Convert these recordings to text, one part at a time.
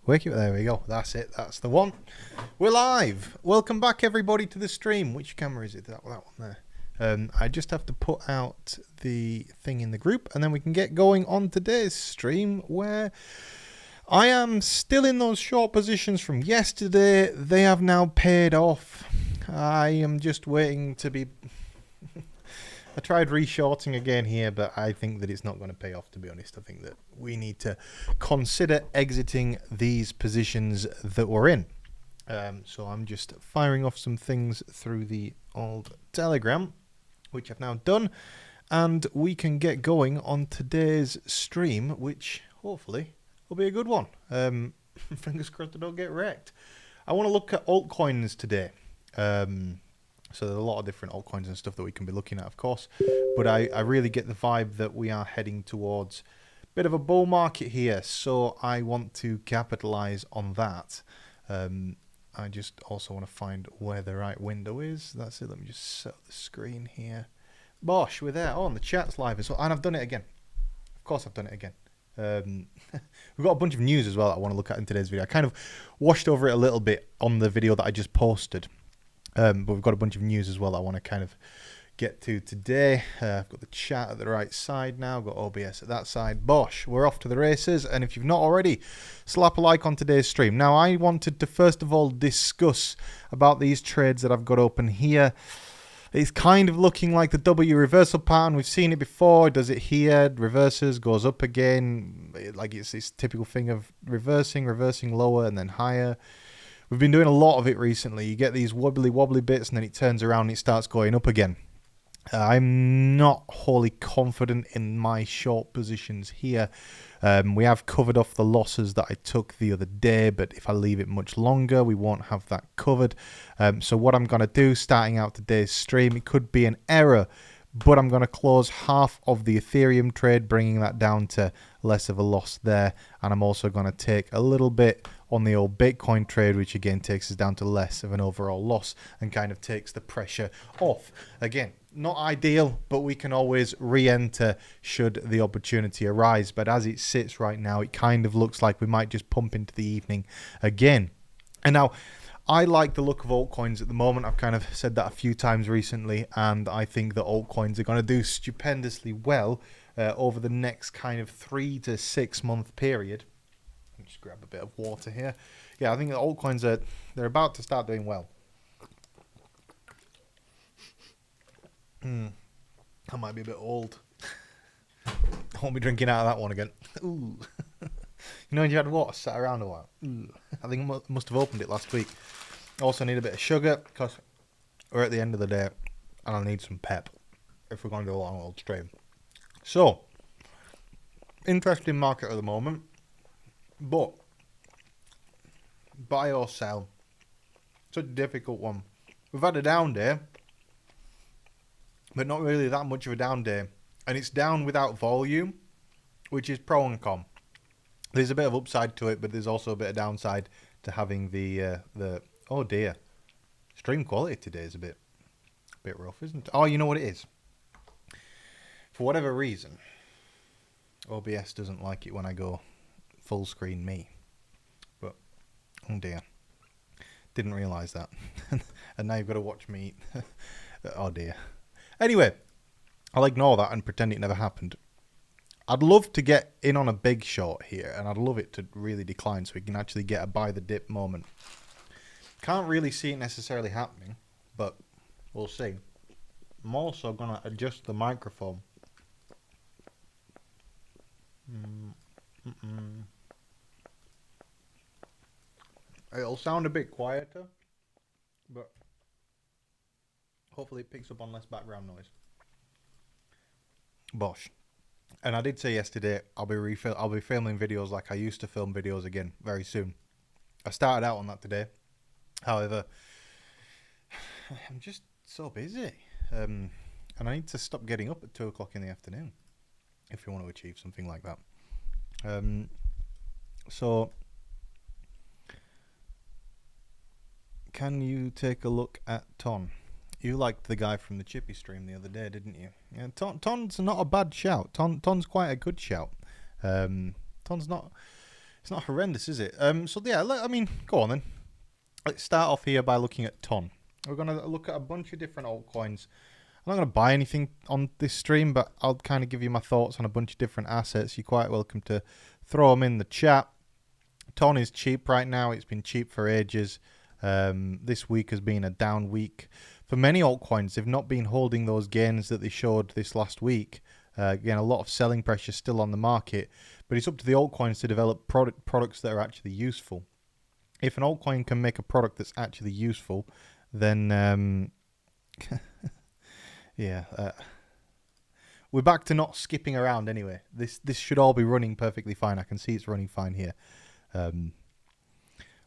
Wake it. There we go. That's it. That's the one. We're live. Welcome back, everybody, to the stream. Which camera is it? That one there. I just have to put out the thing in the group, and then we can get going on today's stream, where I am still in those short positions from yesterday. They have now paid off. I am just waiting to be... I tried reshorting again here, but I think that it's not going to pay off, to be honest. I think that we need to consider exiting these positions that we're in. So I'm just firing off some things through the old Telegram, which I've now done, and we can get going on today's stream, which hopefully will be a good one. Fingers crossed I don't get wrecked. I want to look at altcoins today. So there's a lot of different altcoins and stuff that we can be looking at, of course. But I really get the vibe that we are heading towards a bit of a bull market here. So I want to capitalize on that. I just also want to find where the right window is. That's it. Let me just set the screen here. Bosh, we're there. Oh, and the chat's live as well. And I've done it again. Of course I've done it again. We've got a bunch of news as well that I want to look at in today's video. I kind of washed over it a little bit on the video that I just posted. But we've got a bunch of news as well that I want to kind of get to today. I've got the chat at the right side now. I've got OBS at that side. Bosh, we're off to the races. And if you've not already, slap a like on today's stream. Now, I wanted to first of all discuss about these trades that I've got open here. It's kind of looking like the W reversal pattern. We've seen it before. It does it here, reverses, goes up again. Like it's this typical thing of reversing lower and then higher. We've been doing a lot of it recently. You get these wobbly bits and then it turns around and it starts going up again. I'm not wholly confident in my short positions here. We have covered off the losses that I took the other day, but if I leave it much longer, we won't have that covered. So what I'm going to do, starting out today's stream, it could be an error, but I'm going to close half of the Ethereum trade, bringing that down to less of a loss there. And I'm also going to take a little bit on the old Bitcoin trade, which again takes us down to less of an overall loss and kind of takes the pressure off. Again, not ideal, but we can always re-enter should the opportunity arise. But as it sits right now, it kind of looks like we might just pump into the evening again. And now, I like the look of altcoins at the moment. I've kind of said that a few times recently, and I think that altcoins are going to do stupendously well over the next kind of 3 to 6 month period. Let me just grab a bit of water here. Yeah, I think the altcoins they're about to start doing well. I might be a bit old. I won't be drinking out of that one again. Ooh. You know when you had water sat around a while? Ooh. I think I must have opened it last week. I also need a bit of sugar because we're at the end of the day and I need some pep if we're going to do a long old stream. So, interesting market at the moment, but buy or sell, such a difficult one. We've had a down day, but not really that much of a down day, and it's down without volume, which is pro and con. There's a bit of upside to it, but there's also a bit of downside to having the oh dear, stream quality today is a bit rough, isn't it? Oh, you know what it is? For whatever reason, OBS doesn't like it when I go full screen me. But oh dear, didn't realise that, and now you've got to watch me. Oh dear. Anyway, I'll ignore that and pretend it never happened. I'd love to get in on a big short here, and I'd love it to really decline so we can actually get a buy the dip moment. Can't really see it necessarily happening, but we'll see. I'm also going to adjust the microphone. It'll sound a bit quieter, but hopefully it picks up on less background noise. Bosh. And I did say yesterday I'll be filming videos like I used to film videos again very soon. I started out on that today. However, I'm just so busy. And I need to stop getting up at 2 o'clock in the afternoon if you want to achieve something like that. So, can you take a look at Ton? You liked the guy from the Chippy stream the other day, didn't you? Yeah, Ton's not a bad shout. Ton's quite a good shout. Ton's not It's not horrendous, is it? So yeah, I mean, go on then. Let's start off here by looking at TON. We're going to look at a bunch of different altcoins. I'm not going to buy anything on this stream, but I'll kind of give you my thoughts on a bunch of different assets. You're quite welcome to throw them in the chat. TON is cheap right now. It's been cheap for ages. This week has been a down week. For many altcoins, they've not been holding those gains that they showed this last week. Again, a lot of selling pressure still on the market, but it's up to the altcoins to develop products that are actually useful. If an altcoin can make a product that's actually useful, then yeah, we're back to not skipping around anyway. This should all be running perfectly fine. I can see it's running fine here.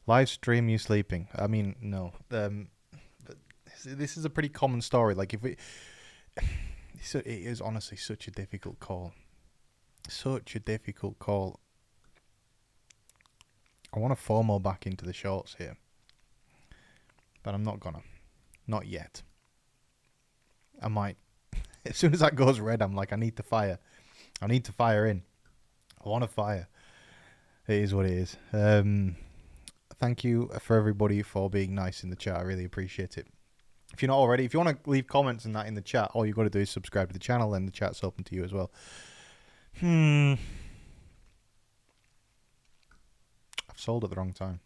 Live stream, you sleeping? I mean, no. But this is a pretty common story. Like, it is honestly such a difficult call. Such a difficult call. I want to FOMO back into the shorts here, but I'm not gonna. Not yet. I might. As soon as that goes red, I'm like, I need to fire. I need to fire in. I want to fire. It is what it is. Thank you for everybody for being nice in the chat. I really appreciate it. If you're not already, if you want to leave comments and that in the chat, all you've got to do is subscribe to the channel, and the chat's open to you as well. I've sold at the wrong time.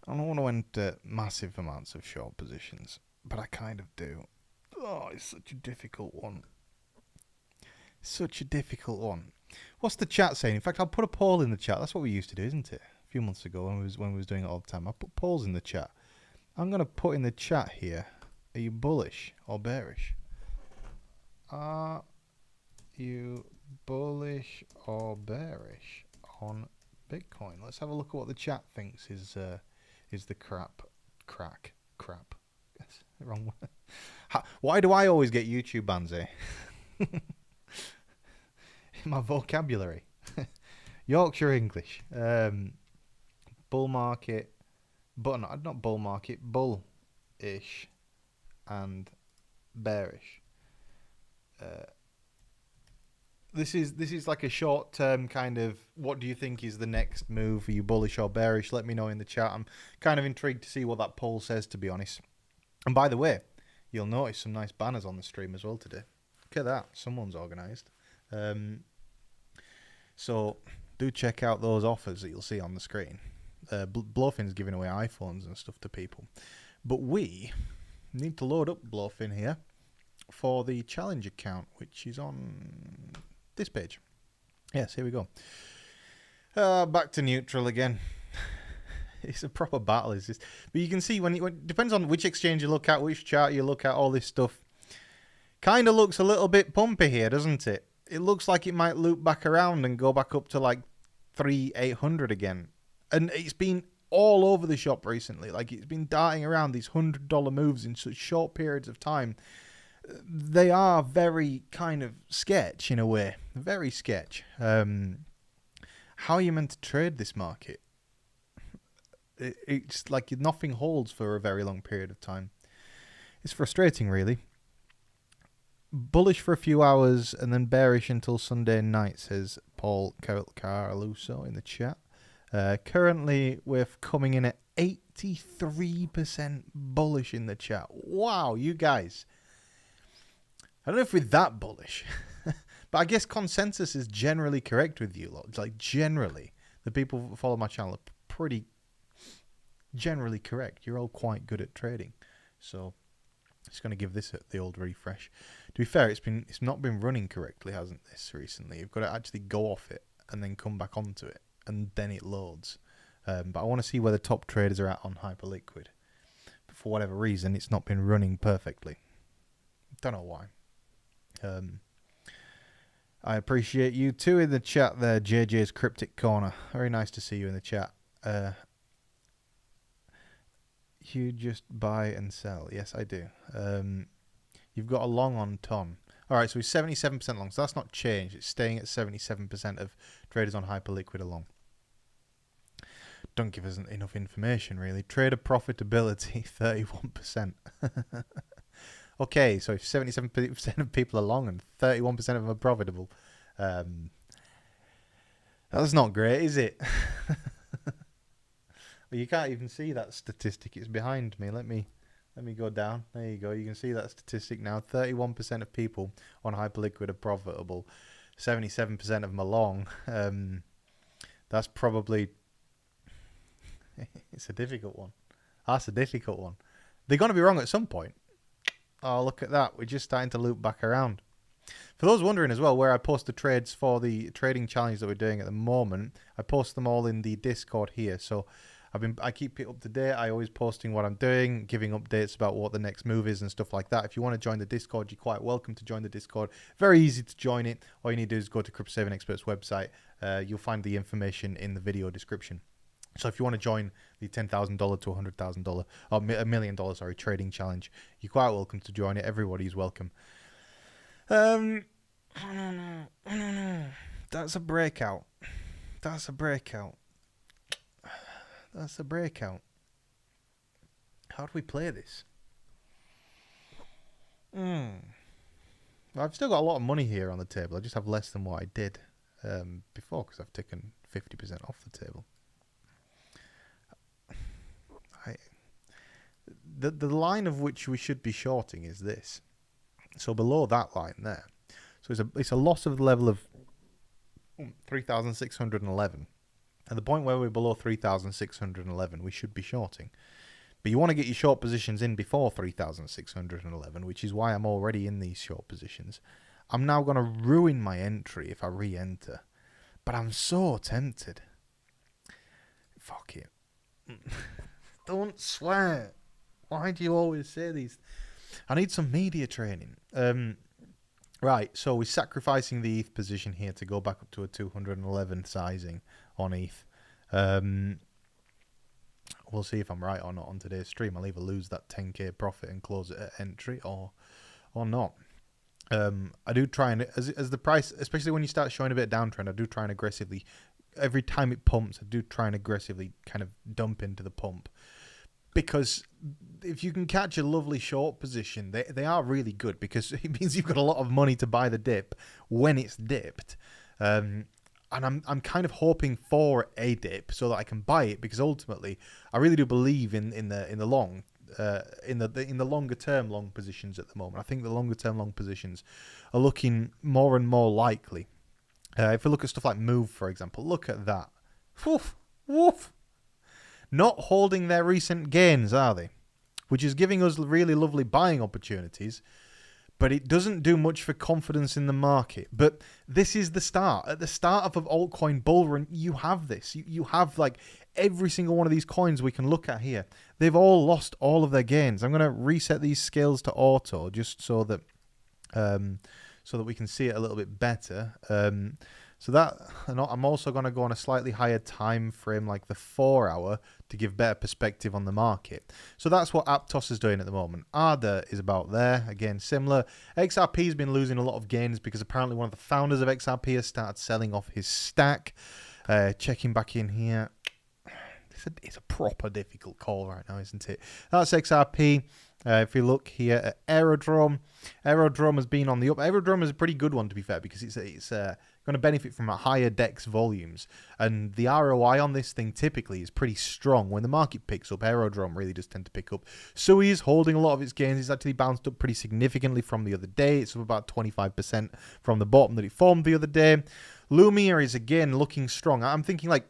I don't want to enter massive amounts of short positions, but I kind of do. Oh, it's such a difficult one. Such a difficult one. What's the chat saying? In fact, I'll put a poll in the chat. That's what we used to do, isn't it? A few months ago when we was doing it all the time. I put polls in the chat. I'm going to put in the chat here. Are you bullish or bearish? Are you bullish or bearish on Bitcoin? Let's have a look at what the chat thinks is the crap. That's the wrong one. Why do I always get YouTube bans, eh? My vocabulary. Yorkshire English. Bull market. But not bull market. Bullish and bearish. This is like a short term kind of, what do you think is the next move? Are you bullish or bearish? Let me know in the chat. I'm kind of intrigued to see what that poll says, to be honest. And by the way, you'll notice some nice banners on the stream as well today. Look at that. Someone's organised. So do check out those offers that you'll see on the screen. Blowfin's giving away iPhones and stuff to people. But we need to load up Blowfin here for the challenge account, which is on this page. Yes, here we go. Back to neutral again. It's a proper battle, is this? But you can see when depends on which exchange you look at, which chart you look at, all this stuff. Kind of looks a little bit pumpy here, doesn't it? It looks like it might loop back around and go back up to like 3,800 again. And it's been all over the shop recently. Like, it's been darting around these $100 moves in such short periods of time. They are very kind of sketch in a way. Very sketch. How are you meant to trade this market? It's like nothing holds for a very long period of time. It's frustrating, really. Bullish for a few hours and then bearish until Sunday night, says Paul Carluso in the chat. Currently, we're coming in at 83% bullish in the chat. Wow, you guys. I don't know if we're that bullish, but I guess consensus is generally correct with you lot. Like, generally, the people who follow my channel are pretty generally correct. You're all quite good at trading. So, just going to give this the old refresh. To be fair, it's not been running correctly, hasn't this, recently? You've got to actually go off it and then come back onto it, and then it loads. But I want to see where the top traders are at on Hyperliquid. But for whatever reason, it's not been running perfectly. Don't know why. I appreciate you too in the chat there, JJ's Cryptic Corner. Very nice to see you in the chat. You just buy and sell. Yes, I do. You've got a long on TON. All right, so we're 77% long. So that's not changed. It's staying at 77% of traders on Hyperliquid are long. Don't give us enough information, really. Trader profitability, 31%. Okay, so if 77% of people are long and 31% of them are profitable, That's not great, is it? Well, you can't even see that statistic. It's behind me. Let me go down. There you go. You can see that statistic now. 31% of people on Hyperliquid are profitable. 77% of them are long. That's probably... It's a difficult one. That's a difficult one. They're going to be wrong at some point. Oh, look at that. We're just starting to loop back around. For those wondering as well, where I post the trades for the trading challenge that we're doing at the moment, I post them all in the Discord here. So I keep it up to date. I always posting what I'm doing, giving updates about what the next move is and stuff like that. If you want to join the Discord, you're quite welcome to join the Discord. Very easy to join it. All you need to do is go to Crypto Saving Experts website. You'll find the information in the video description. So if you want to join the $10,000 to $100,000 or $1 million, sorry, trading challenge, you're quite welcome to join it. Everybody's welcome. That's a breakout. That's a breakout. That's a breakout. How do we play this? I've still got a lot of money here on the table. I just have less than what I did before because I've taken 50% off the table. The line of which we should be shorting is this. So below that line there. So it's a loss of the level of 3,611. At the point where we're below 3,611, we should be shorting. But you want to get your short positions in before 3,611, which is why I'm already in these short positions. I'm now going to ruin my entry if I re-enter. But I'm so tempted. Fuck it. Don't swear. Why do you always say these? I need some media training. Right, so we're sacrificing the ETH position here to go back up to a 211 sizing on ETH. We'll see if I'm right or not on today's stream. I'll either lose that 10k profit and close it at entry or not. I do try and, as the price, especially when you start showing a bit of downtrend, I do try and aggressively, every time it pumps, I do try and aggressively kind of dump into the pump. Because if you can catch a lovely short position, they are really good because it means you've got a lot of money to buy the dip when it's dipped. And I'm kind of hoping for a dip so that I can buy it because ultimately I really do believe in the longer term long positions at the moment. I think the longer term long positions are looking more and more likely. If we look at stuff like Move, for example, look at that. Woof, woof. Not holding their recent gains, are they? Which is giving us really lovely buying opportunities, but it doesn't do much for confidence in the market. But this is the start. At the start of an altcoin bull run, you have this. You have like every single one of these coins we can look at here. They've all lost all of their gains. I'm going to reset these scales to auto just so that we can see it a little bit better. So that, I'm also going to go on a slightly higher time frame, like the 4 hour, to give better perspective on the market. So that's what Aptos is doing at the moment. ADA is about there. Again, similar. XRP has been losing a lot of gains because apparently one of the founders of XRP has started selling off his stack. Checking back in here. It's a proper difficult call right now, isn't it? That's XRP. If you look here at Aerodrome has been on the up. Aerodrome is a pretty good one, to be fair, because it's going to benefit from a higher DEX volumes. And the ROI on this thing typically is pretty strong. When the market picks up, Aerodrome really does tend to pick up. SUI is holding a lot of its gains. It's actually bounced up pretty significantly from the other day. It's up about 25% from the bottom that it formed the other day. Lumia is again looking strong. I'm thinking like...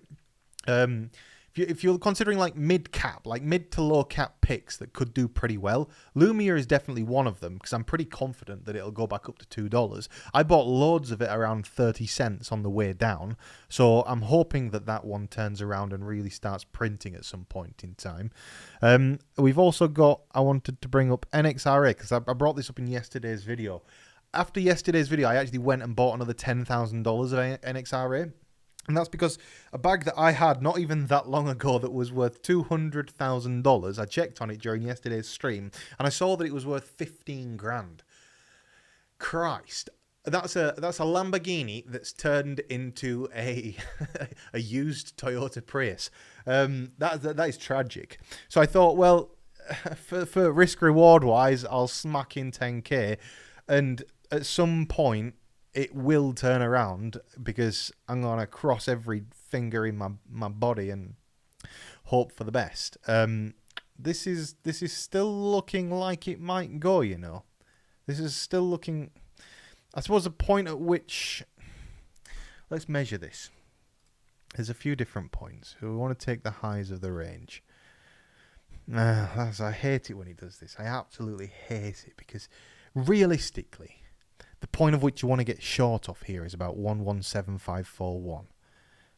If you're considering like mid to low cap picks that could do pretty well, Lumia is definitely one of them because I'm pretty confident that it'll go back up to $2. I bought loads of it around 30 cents on the way down, so I'm hoping that one turns around and really starts printing at some point in time. We've also got, I wanted to bring up NXRA because I brought this up in yesterday's video. After yesterday's video, I actually went and bought another $10,000 of NXRA. And that's because a bag that I had not even that long ago that was worth $200,000, I checked on it during yesterday's stream, and I saw that it was worth 15 grand. Christ. That's a Lamborghini that's turned into a used Toyota Prius. That is tragic. So I thought, well, for risk reward wise, I'll smack in 10k, and at some point it will turn around because I'm going to cross every finger in my body and hope for the best. This is still looking like it might go, you know. This is still looking, I suppose, a point at which, let's measure this. There's a few different points. We want to take the highs of the range. I hate it when he does this. I absolutely hate it because realistically, the point of which you want to get short off here is about 117541.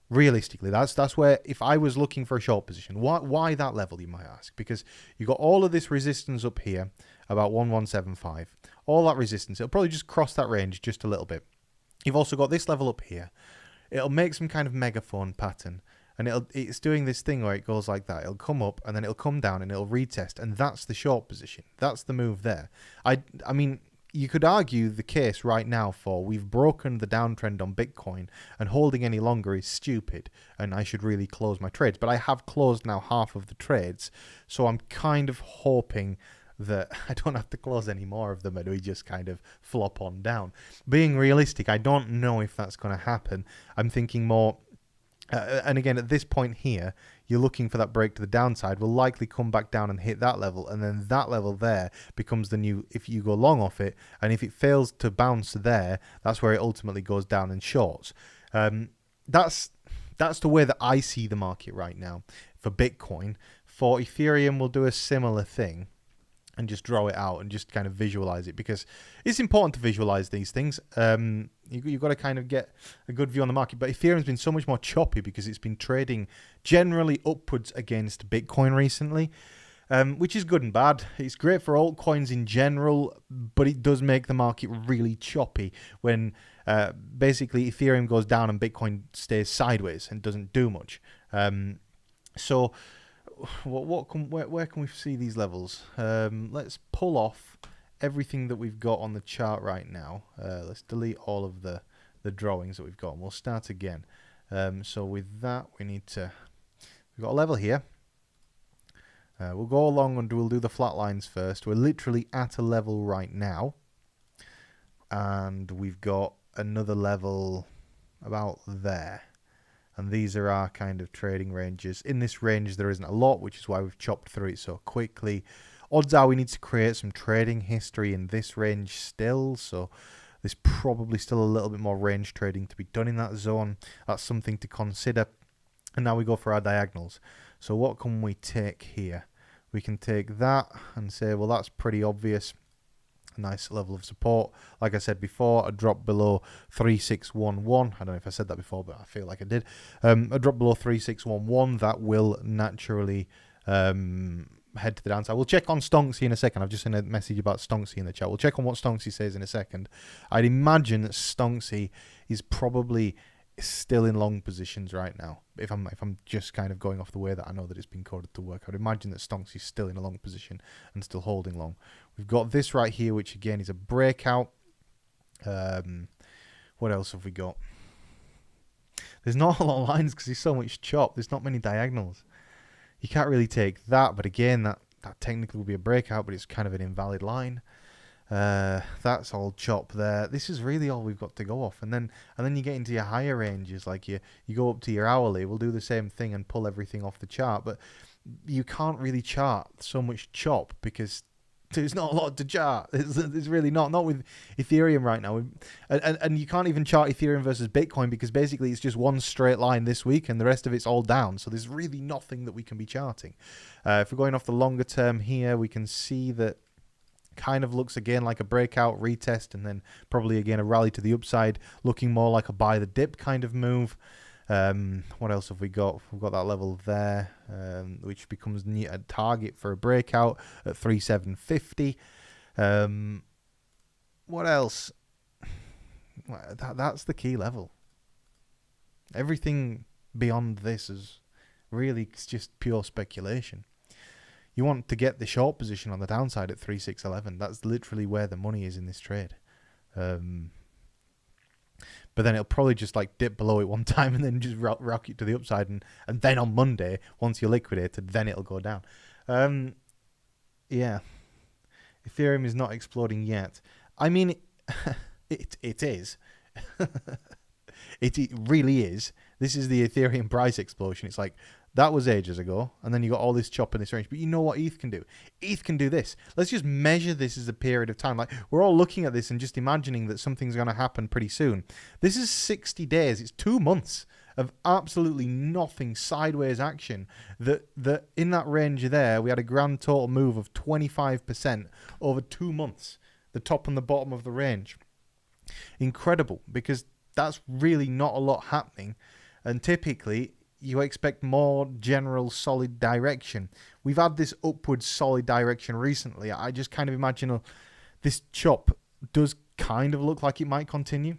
Realistically, that's where, if I was looking for a short position, why that level, you might ask? Because you got all of this resistance up here, about 1175. All that resistance, it'll probably just cross that range just a little bit. You've also got this level up here. It'll make some kind of megaphone pattern, and it's doing this thing where it goes like that. It'll come up, and then it'll come down, and it'll retest, and that's the short position. That's the move there. I mean, you could argue the case right now for we've broken the downtrend on Bitcoin, and holding any longer is stupid, and I should really close my trades. But I have closed now half of the trades, so I'm kind of hoping that I don't have to close any more of them and we just kind of flop on down. Being realistic, I don't know if that's going to happen. I'm thinking more, and again, at this point here, you're looking for that break to the downside. We'll likely come back down and hit that level, and then that level there becomes the new, if you go long off it, and if it fails to bounce there, that's where it ultimately goes down and shorts. That's the way that I see the market right now for Bitcoin. For Ethereum, we'll do a similar thing and just draw it out and just kind of visualize it, because it's important to visualize these things. You've got to kind of get a good view on the market. But Ethereum's been so much more choppy because it's been trading generally upwards against Bitcoin recently, which is good and bad. It's great for altcoins in general, but it does make the market really choppy when basically Ethereum goes down and Bitcoin stays sideways and doesn't do much. So where can we see these levels? Let's pull off everything that we've got on the chart right now. Let's delete all of the drawings that we've got, and we'll start again. So with that, we've got a level here. We'll go along and we'll do the flat lines first. We're literally at a level right now, and we've got another level about there. And these are our kind of trading ranges. In this range, there isn't a lot, which is why we've chopped through it so quickly. Odds are we need to create some trading history in this range still. So there's probably still a little bit more range trading to be done in that zone. That's something to consider. And now we go for our diagonals. So what can we take here? We can take that and say, well, that's pretty obvious. A nice level of support. Like I said before, a drop below 3611. I don't know if I said that before, but I feel like I did. A drop below 3611, that will naturally head to the downside. We'll check on Stonksy in a second. I've just seen a message about Stonksy in the chat. We'll check on what Stonksy says in a second. I'd imagine that Stonksy is probably still in long positions right now. If I'm just kind of going off the way that I know that it's been coded to work, I'd imagine that Stonksy's still in a long position and still holding long. We've got this right here, which again is a breakout. What else have we got? There's not a lot of lines because there's so much chop. There's not many diagonals. You can't really take that, but again, that technically will be a breakout, but it's kind of an invalid line. That's all chop there. This is really all we've got to go off, and then you get into your higher ranges, like you go up to your hourly. We'll do the same thing and pull everything off the chart, but you can't really chart so much chop because there's not a lot to chart. There's really not with Ethereum right now, and you can't even chart Ethereum versus Bitcoin because basically it's just one straight line this week and the rest of it's all down. So there's really nothing that we can be charting. If we're going off the longer term here, we can see that kind of looks again like a breakout retest and then probably again a rally to the upside, looking more like a buy the dip kind of move. What else have we got? We've got that level there, which becomes a target for a breakout at 3750. What else? That's the key level. Everything beyond this is really, it's just pure speculation. You want to get the short position on the downside at 3611. That's literally where the money is in this trade. But then it'll probably just like dip below it one time and then just rocket to the upside. And then on Monday, once you're liquidated, then it'll go down. Yeah. Ethereum is not exploding yet. I mean, it is. It really is. This is the Ethereum price explosion. It's like, that was ages ago, and then you got all this chop in this range. But you know what ETH can do? ETH can do this. Let's just measure this as a period of time. Like, we're all looking at this and just imagining that something's going to happen pretty soon. This is 60 days. It's 2 months of absolutely nothing, sideways action. That in that range there, we had a grand total move of 25% over 2 months. The top and the bottom of the range. Incredible, because that's really not a lot happening. And typically, you expect more general solid direction. We've had this upward solid direction recently. I just kind of imagine this chop does kind of look like it might continue.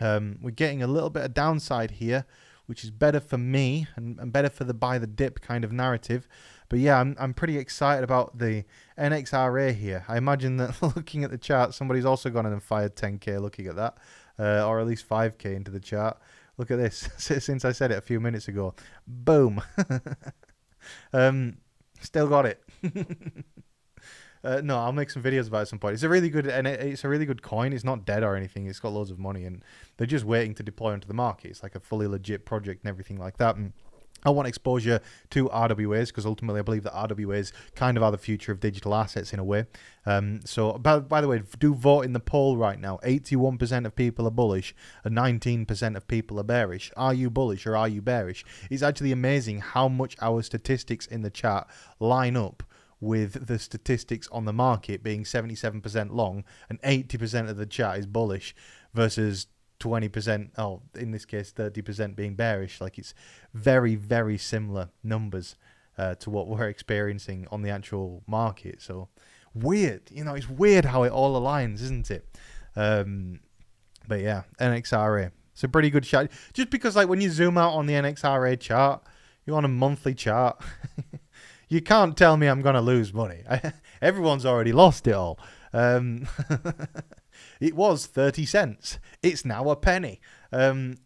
We're getting a little bit of downside here, which is better for me and better for the buy the dip kind of narrative. But yeah, I'm pretty excited about the NXRA here. I imagine that looking at the chart, somebody's also gone in and fired 10k looking at that, or at least 5k into the chart. Look at this. Since I said it a few minutes ago. Boom. Still got it. No, I'll make some videos about it at some point. It's a really good coin. It's not dead or anything. It's got loads of money, and they're just waiting to deploy onto the market. It's like a fully legit project and everything like that. And I want exposure to RWAs because ultimately I believe that RWAs kind of are the future of digital assets in a way. So, by the way, do vote in the poll right now. 81% of people are bullish and 19% of people are bearish. Are you bullish or are you bearish? It's actually amazing how much our statistics in the chat line up with the statistics on the market being 77% long and 80% of the chat is bullish versus 20%, in this case 30% being bearish. Like, it's very, very similar numbers to what we're experiencing on the actual market. So weird, it's weird how it all aligns, isn't it? But yeah, NXRA, it's a pretty good chart. Just because, like, when you zoom out on the NXRA chart, you're on a monthly chart. You can't tell me I'm going to lose money. Everyone's already lost it all. It was 30 cents. It's now a penny. And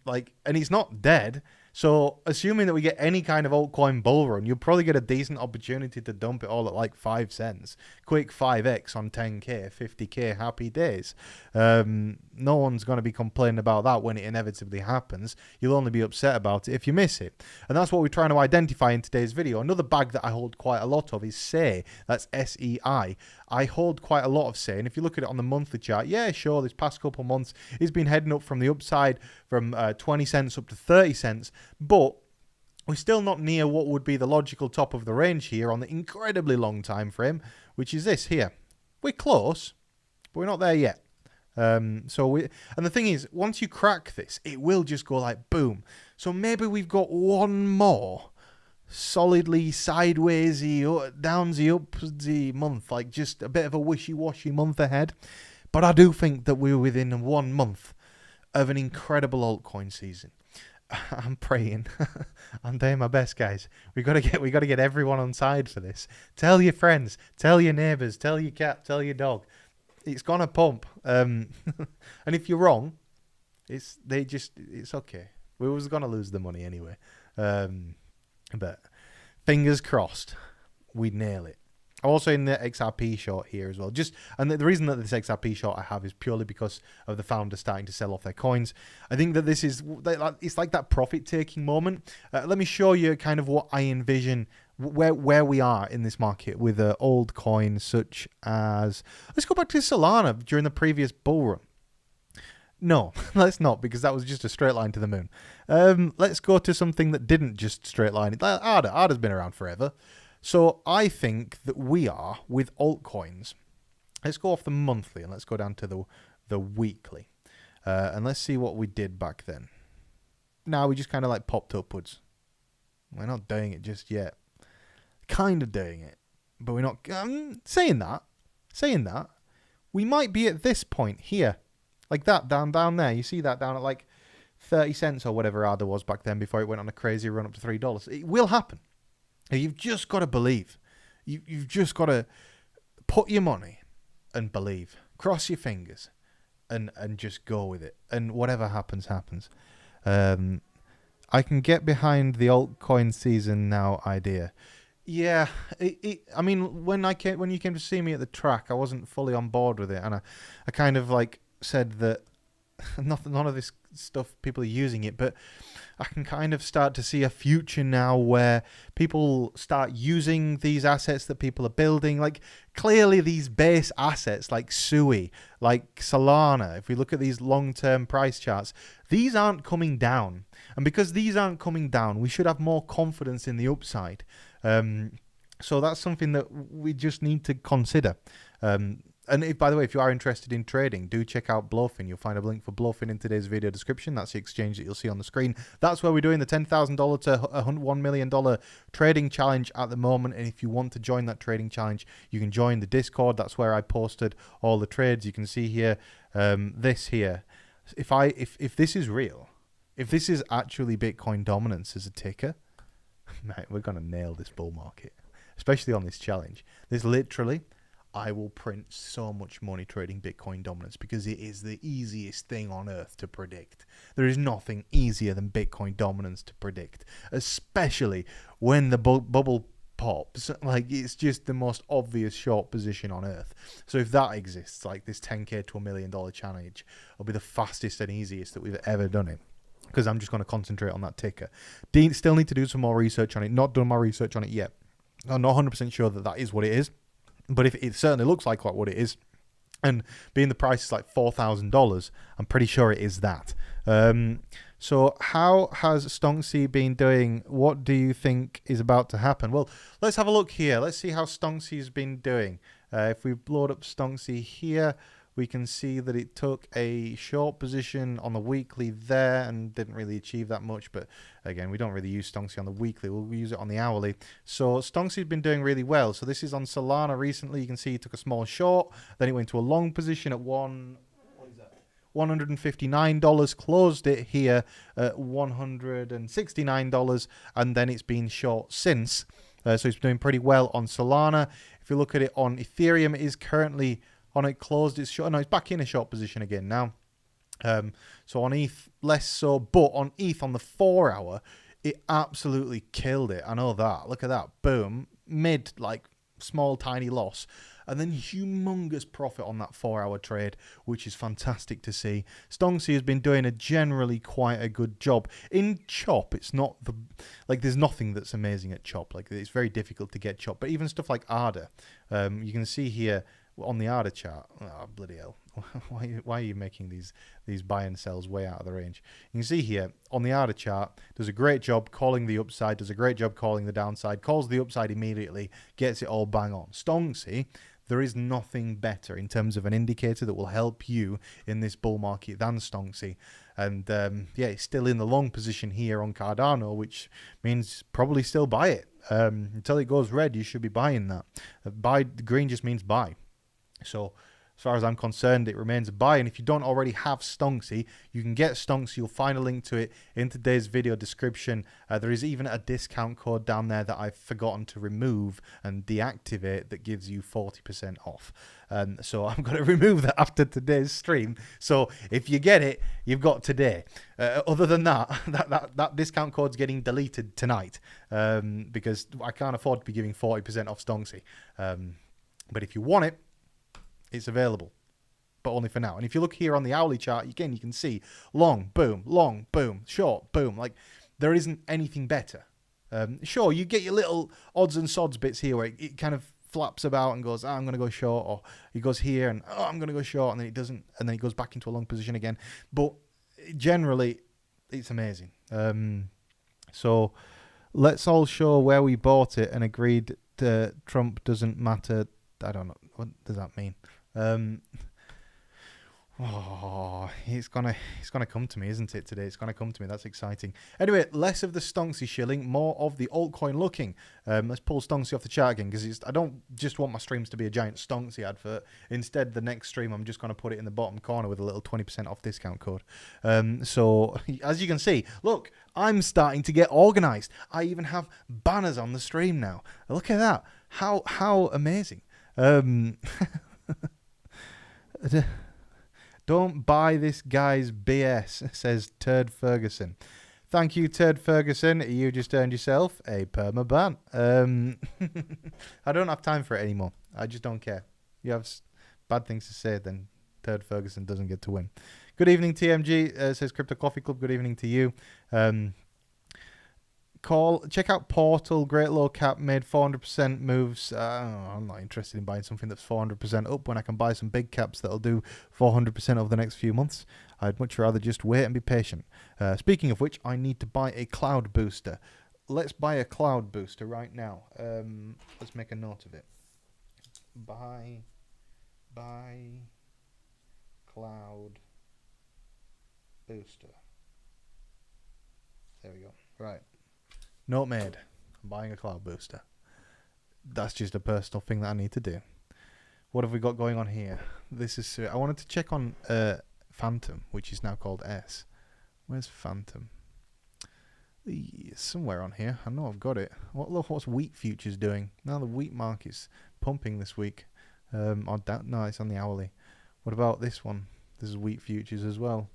it's not dead. So assuming that we get any kind of altcoin bull run, you'll probably get a decent opportunity to dump it all at like 5 cents. Quick 5x on 10k, 50k, happy days. No one's going to be complaining about that when it inevitably happens. You'll only be upset about it if you miss it. And that's what we're trying to identify in today's video. Another bag that I hold quite a lot of is SEI. That's SEI. I hold quite a lot of SEI. And if you look at it on the monthly chart, yeah, sure, this past couple of months, it's been heading up from the upside from 20 cents up to 30 cents. But we're still not near what would be the logical top of the range here on the incredibly long time frame, which is this here. We're close, but we're not there yet. And the thing is, once you crack this, it will just go like boom. So maybe we've got one more solidly sidewaysy, downsy, upsy month, like just a bit of a wishy-washy month ahead. But I do think that we're within 1 month of an incredible altcoin season. I'm praying. I'm doing my best, guys. We got to get everyone on side for this. Tell your friends, tell your neighbors, tell your cat, tell your dog. It's gonna pump. And if you're wrong, it's okay. We was gonna lose the money anyway. But fingers crossed, we'd nail it. I'm also in the XRP short here as well. And the reason that this XRP short I have is purely because of the founders starting to sell off their coins. I think that this is, it's like that profit-taking moment. Let me show you kind of what I envision, where we are in this market with old coins such as, let's go back to Solana during the previous bull run. No, let's not, because that was just a straight line to the moon. Let's go to something that didn't just straight line it. ADA's been around forever. So I think that we are with altcoins. Let's go off the monthly and let's go down to the weekly. And let's see what we did back then. Now we just kind of like popped upwards. We're not doing it just yet. Kind of doing it. But we're not... saying that, we might be at this point here. Like that, down there. You see that down at like 30 cents or whatever ADA was back then before it went on a crazy run up to $3. It will happen. You've just got to believe. You've just got to put your money and believe. Cross your fingers and just go with it. And whatever happens, happens. I can get behind the altcoin season now idea. Yeah, I mean, when you came to see me at the track, I wasn't fully on board with it. And I kind of like said that none of this stuff, people are using it, but I can kind of start to see a future now where people start using these assets that people are building. Like, clearly these base assets like SUI, like Solana, if we look at these long-term price charts, these aren't coming down. And because these aren't coming down, we should have more confidence in the upside. So that's something that we just need to consider. And if, by the way, if you are interested in trading, do check out Bluffin. You'll find a link for Bluffin in today's video description. That's the exchange that you'll see on the screen. That's where we're doing the $10,000 to $1 million trading challenge at the moment. And if you want to join that trading challenge, you can join the Discord. That's where I posted all the trades. You can see here, this here. If this is real, if this is actually Bitcoin dominance as a ticker, mate, we're going to nail this bull market, especially on this challenge. This literally... I will print so much money trading Bitcoin dominance because it is the easiest thing on earth to predict. There is nothing easier than Bitcoin dominance to predict, especially when the bubble pops. Like, it's just the most obvious short position on earth. So if that exists, like this 10k to $1 million challenge, will be the fastest and easiest that we've ever done it. Because I'm just going to concentrate on that ticker. Still need to do some more research on it. Not done my research on it yet. I'm not 100% sure that that is what it is. But if it certainly looks like what it is, and being the price is like $4,000, I'm pretty sure it is that. So how has Stonksy been doing? What do you think is about to happen? Well, let's have a look here. Let's see how Stonksy's been doing. If we load up Stonksy here, we can see that it took a short position on the weekly there and didn't really achieve that much. But again, we don't really use Stonksy on the weekly. We'll use it on the hourly. So Stonksy's been doing really well. So this is on Solana recently. You can see it took a small short. Then it went to a long position at $159, closed it here at $169, and then it's been short since. So it's doing pretty well on Solana. If you look at it on Ethereum, it is currently... on it closed its short. No, it's back in a short position again now. So on ETH, less so. But on ETH, on the 4 hour, it absolutely killed it. I know that. Look at that. Boom. Mid, like, small, tiny loss. And then humongous profit on that 4 hour trade, which is fantastic to see. Stonksy has been doing a generally quite a good job. In Chop, it's not the... like, there's nothing that's amazing at Chop. Like, it's very difficult to get Chop. But even stuff like ADA, you can see here... on the ADA chart, oh, bloody hell, why are you making these buy and sells way out of the range? You can see here, on the ADA chart, does a great job calling the upside, does a great job calling the downside, calls the upside immediately, gets it all bang on. Stonksy, there is nothing better in terms of an indicator that will help you in this bull market than Stonksy. And yeah, it's still in the long position here on Cardano, which means probably still buy it. Until it goes red, you should be buying that. Buy, green just means buy. So, as far as I'm concerned, it remains a buy. And if you don't already have Stonksy, you can get Stonksy. You'll find a link to it in today's video description. There is even a discount code down there that I've forgotten to remove and deactivate that gives you 40% off. So I'm going to remove that after today's stream. So if you get it, you've got today. Other than that, that discount code's getting deleted tonight because I can't afford to be giving 40% off Stonksy. But if you want it, it's available, but only for now. And if you look here on the hourly chart, again, you can see long, boom, short, boom. Like, there isn't anything better. Sure, you get your little odds and sods bits here where it kind of flaps about and goes, I'm going to go short, or he goes here and, I'm going to go short, and then it doesn't, and then it goes back into a long position again. But generally, it's amazing. So let's all show where we bought it and agreed Trump doesn't matter. I don't know. What does that mean? It's gonna come to me, isn't it, today? It's gonna come to me. That's exciting. Anyway, less of the Stonksy shilling, more of the altcoin looking. Let's pull Stonksy off the chart again, because I don't just want my streams to be a giant Stonksy advert. Instead, the next stream, I'm just gonna put it in the bottom corner with a little 20% off discount code. So as you can see, look, I'm starting to get organized. I even have banners on the stream now. Look at that. How amazing. Don't buy this guy's BS, says Turd Ferguson. Thank you, Turd Ferguson. You just earned yourself a perma ban. I don't have time for it anymore. I just don't care. You have bad things to say, then Turd Ferguson doesn't get to win. Good evening, TMG, says Crypto Coffee Club. Good evening to you. Check out Portal, great low cap, made 400% moves. I'm not interested in buying something that's 400% up when I can buy some big caps that'll do 400% over the next few months. I'd much rather just wait and be patient. Speaking of which, I need to buy a cloud booster. Let's buy a cloud booster right now. Let's make a note of it. Buy cloud booster. There we go. Right. Note made. I'm buying a cloud booster. That's just a personal thing that I need to do. What have we got going on here? This is. I wanted to check on Phantom, which is now called S. Where's Phantom? Somewhere on here. I know I've got it. Look, what's wheat futures doing? Now the wheat market's pumping this week. No, it's on the hourly. What about this one? This is wheat futures as well.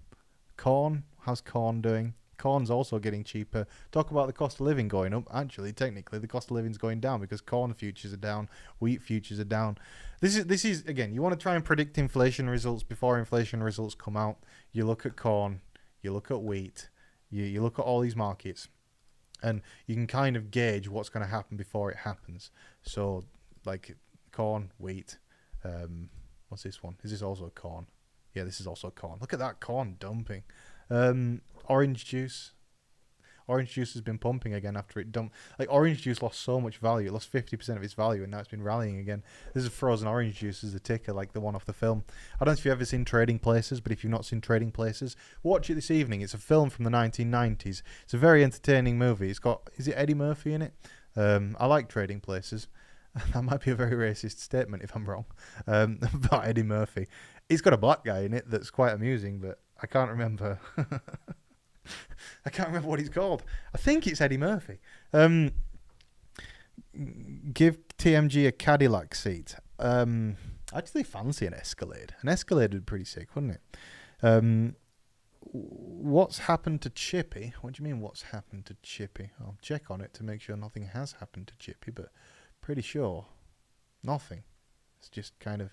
Corn. How's corn doing? Corn's also getting cheaper. Talk about the cost of living going up. Actually, technically, the cost of living's going down because corn futures are down, wheat futures are down. This is again, you want to try and predict inflation results before inflation results come out. You look at corn, you look at wheat, you look at all these markets, and you can kind of gauge what's going to happen before it happens. So, like corn, wheat. What's this one? Is this also corn? Yeah, this is also corn. Look at that corn dumping. Orange juice. Orange juice has been pumping again after it dumped. Like, orange juice lost so much value. It lost 50% of its value, and now it's been rallying again. This is frozen orange juice as a ticker, like the one off the film. I don't know if you've ever seen Trading Places, but if you've not seen Trading Places, watch it this evening. It's a film from the 1990s. It's a very entertaining movie. It's got, is it Eddie Murphy in it? I like Trading Places. That might be a very racist statement if I'm wrong, about Eddie Murphy. He's got a black guy in it that's quite amusing, but I can't remember. I can't remember what he's called. I think it's Eddie Murphy. Give TMG a Cadillac seat. I actually fancy an Escalade. An Escalade would be pretty sick, wouldn't it? What's happened to Chippy? What do you mean, what's happened to Chippy? I'll check on it to make sure nothing has happened to Chippy, but pretty sure nothing. It's just kind of.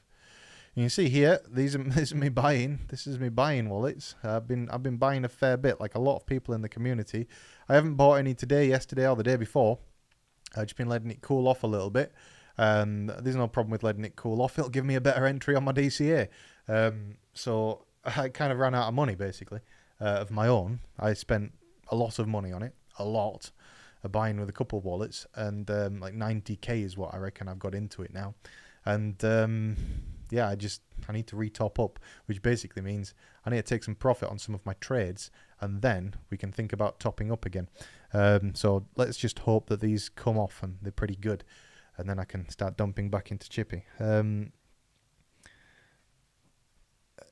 You can see here, this is me buying. This is me buying wallets. I've been buying a fair bit, like a lot of people in the community. I haven't bought any today, yesterday, or the day before. I've just been letting it cool off a little bit. There's no problem with letting it cool off. It'll give me a better entry on my DCA. So I kind of ran out of money, basically, of my own. I spent a lot of money on it, a lot, buying with a couple of wallets, and like 90k is what I reckon I've got into it now. And yeah, I need to re-top up, which basically means I need to take some profit on some of my trades, and then we can think about topping up again. So let's just hope that these come off and they're pretty good, and then I can start dumping back into Chippy.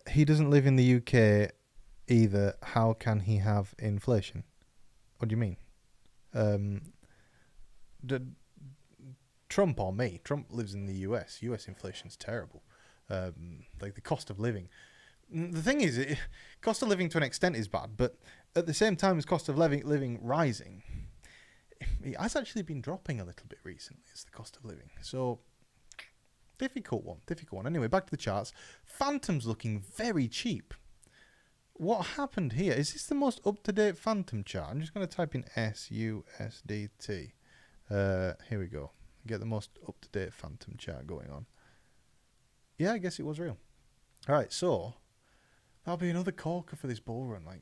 He doesn't live in the UK either. How can he have inflation? What do you mean? Trump or me? Trump lives in the US. US inflation's terrible. Like the cost of living. The thing is, cost of living to an extent is bad, but at the same time as cost of living rising, it has actually been dropping a little bit recently. It's the cost of living. So, difficult one. Anyway, back to the charts. Phantom's looking very cheap. What happened here? Is this the most up-to-date Phantom chart? I'm just going to type in SUSDT. Here we go. Get the most up-to-date Phantom chart going on. Yeah, I guess it was real. All right, so that'll be another corker for this bull run. Like,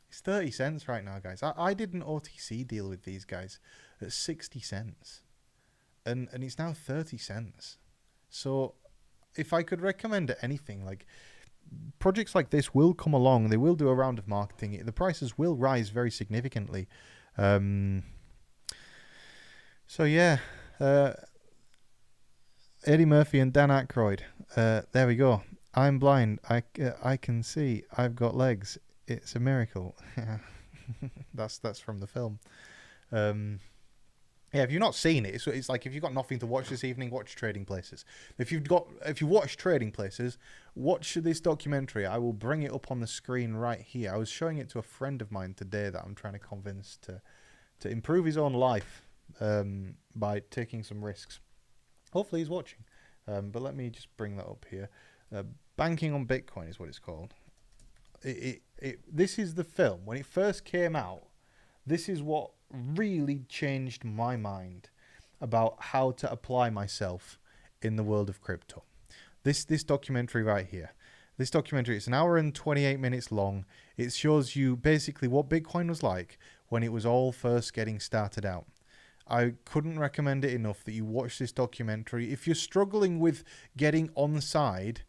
it's 30 cents right now, guys. I did an OTC deal with these guys at 60 cents, and it's now 30 cents. So, if I could recommend anything, like projects like this will come along. They will do a round of marketing. The prices will rise very significantly. So yeah. Eddie Murphy and Dan Aykroyd. There we go. I'm blind. I can see. I've got legs. It's a miracle. That's from the film. Yeah, if you've not seen it, it's like if you've got nothing to watch this evening, watch Trading Places. If you watch Trading Places, watch this documentary. I will bring it up on the screen right here. I was showing it to a friend of mine today that I'm trying to convince to improve his own life by taking some risks. Hopefully he's watching. But let me just bring that up here. Banking on Bitcoin is what it's called. This is the film. When it first came out, this is what really changed my mind about how to apply myself in the world of crypto. This documentary right here. This documentary, it's an hour and 28 minutes long. It shows you basically what Bitcoin was like when it was all first getting started out. I couldn't recommend it enough that you watch this documentary. If you're struggling with getting on side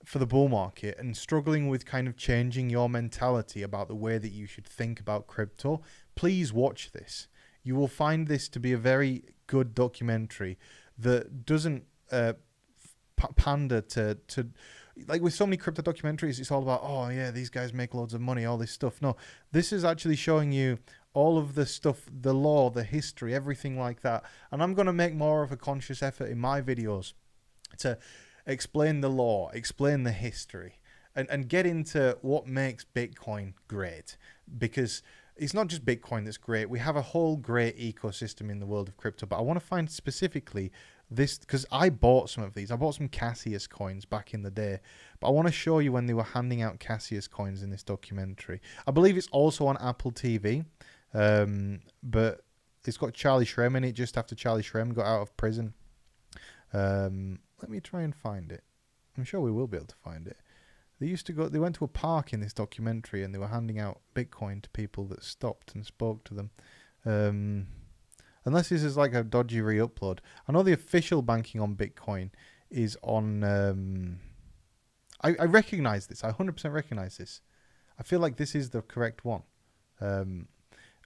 for the bull market and struggling with kind of changing your mentality about the way that you should think about crypto, please watch this. You will find this to be a very good documentary that doesn't pander to like with so many crypto documentaries. It's all about, oh yeah, these guys make loads of money, all this stuff. No, this is actually showing you all of the stuff, the law, the history, everything like that. And I'm going to make more of a conscious effort in my videos to explain the law, explain the history, and get into what makes Bitcoin great. Because it's not just Bitcoin that's great. We have a whole great ecosystem in the world of crypto. But I want to find specifically this, because I bought some of these. I bought some Cassius coins back in the day. But I want to show you when they were handing out Cassius coins in this documentary. I believe it's also on Apple TV. But it's got Charlie Shrem in it just after Charlie Shrem got out of prison. Let me try and find it. I'm sure we will be able to find it. They went to a park in this documentary and they were handing out Bitcoin to people that stopped and spoke to them. Unless this is like a dodgy re-upload. I know the official banking on Bitcoin is on... I recognize this. I 100% recognize this. I feel like this is the correct one.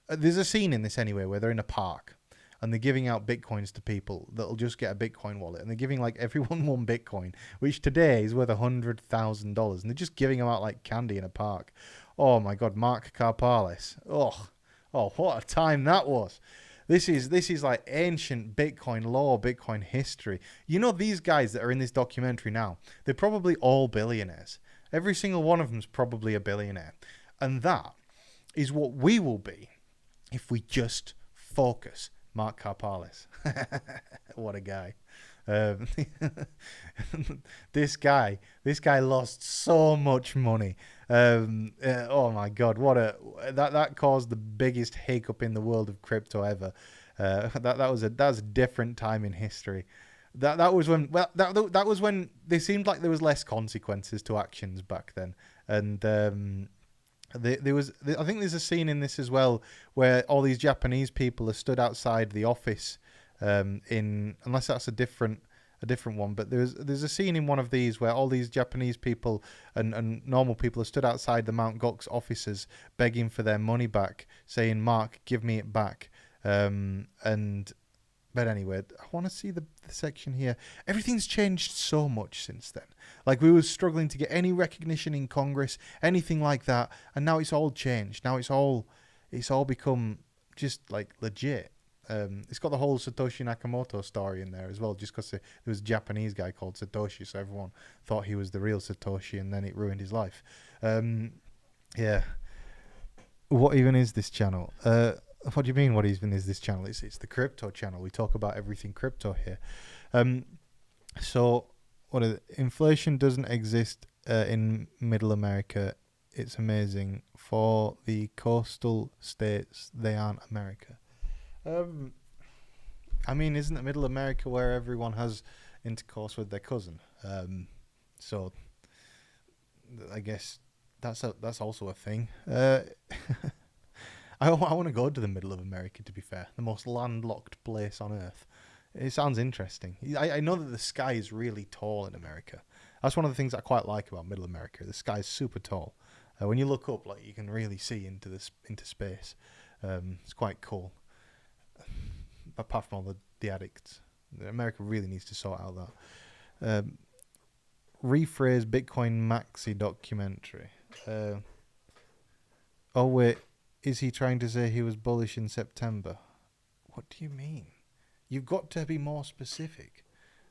There's a scene in this anyway where they're in a park and they're giving out Bitcoins to people that'll just get a Bitcoin wallet. And they're giving like everyone one Bitcoin, which today is worth $100,000. And they're just giving them out like candy in a park. Oh my God, Mark Karpales. Oh, what a time that was. This is like ancient Bitcoin law, Bitcoin history. You know, these guys that are in this documentary now, they're probably all billionaires. Every single one of them's probably a billionaire. And that is what we will be if we just focus. Mark Karpales. What a guy. This guy lost so much money. Oh my God, that caused the biggest hiccup in the world of crypto ever. That was a different time in history. That was when they seemed like there was less consequences to actions back then. And I think there's a scene in this as well where all these Japanese people are stood outside the office unless that's a different one, but there's a scene in one of these where all these Japanese people and normal people are stood outside the Mt. Gox offices begging for their money back, saying, "Mark, give me it back." But anyway, I want to see the section here. Everything's changed so much since then. Like, we were struggling to get any recognition in Congress, anything like that, and now it's all changed. Now it's all become just like legit. It's got the whole Satoshi Nakamoto story in there as well, just because there was a Japanese guy called Satoshi, so everyone thought he was the real Satoshi, and then it ruined his life. Yeah. What even is this channel? What do you mean, what even is this channel? It's the crypto channel. We talk about everything crypto here. So, inflation doesn't exist in Middle America. It's amazing. For the coastal states, they aren't America. I mean, isn't it Middle America where everyone has intercourse with their cousin? So, I guess that's also a thing. I want to go to the middle of America, to be fair. The most landlocked place on Earth. It sounds interesting. I know that the sky is really tall in America. That's one of the things I quite like about Middle America. The sky is super tall. When you look up, like, you can really see into space. It's quite cool. Apart from all the addicts. America really needs to sort out that. Rephrase Bitcoin Maxi documentary. Oh, wait. Is he trying to say he was bullish in September? What do you mean? You've got to be more specific.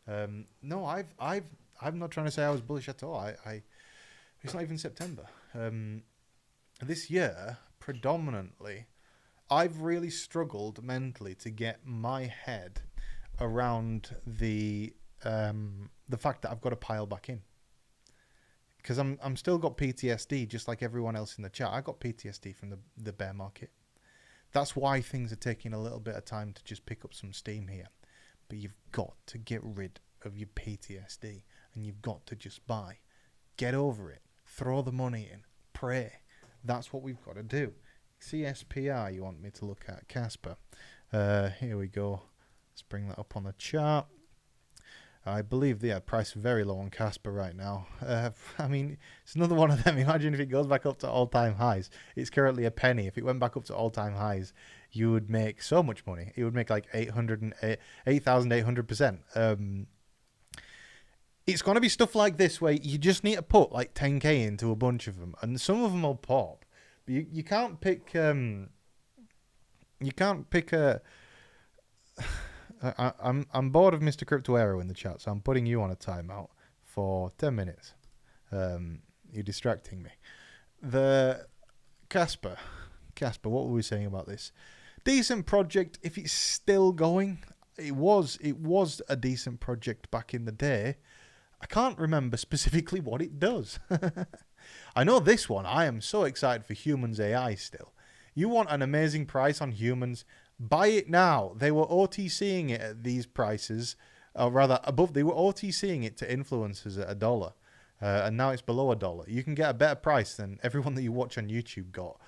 No, I'm not trying to say I was bullish at all. It's not even September. This year, predominantly, I've really struggled mentally to get my head around the fact that I've got to pile back in. because I'm still got PTSD, just like everyone else in the chat. I got PTSD from the bear market. That's why things are taking a little bit of time to just pick up some steam here. But you've got to get rid of your PTSD, and you've got to just buy. Get over it. Throw the money in. Pray. That's what we've got to do. CSPR, you want me to look at? Casper. Here we go. Let's bring that up on the chart. I believe the price is very low on Casper right now. I mean, it's another one of them. Imagine if it goes back up to all-time highs. It's currently a penny. If it went back up to all-time highs, you would make so much money. It would make like 8,800%. It's going to be stuff like this where you just need to put like 10k into a bunch of them, and some of them will pop. But you can't pick. You can't pick a. I'm bored of Mr. Crypto Aero in the chat, so I'm putting you on a timeout for 10 minutes. You're distracting me. The Casper, what were we saying about this? Decent project if it's still going. It was a decent project back in the day. I can't remember specifically what it does. I know this one. I am so excited for Humans AI still. You want an amazing price on Humans? Buy it now. They were OTCing it at these prices, or rather above. They were OTCing it to influencers at $1, and now it's below $1. You can get a better price than everyone that you watch on YouTube got.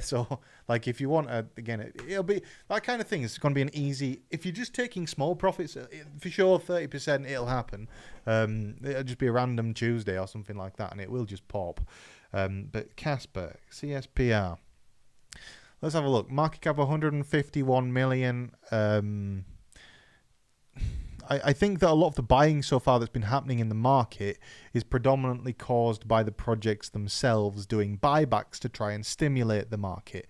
So, like, if you want, again, it'll be that kind of thing. It's going to be an easy. If you're just taking small profits, for sure, 30%, it'll happen. It'll just be a random Tuesday or something like that, and it will just pop. But Casper, CSPR. Let's have a look. Market cap 151 million. I think that a lot of the buying so far that's been happening in the market is predominantly caused by the projects themselves doing buybacks to try and stimulate the market.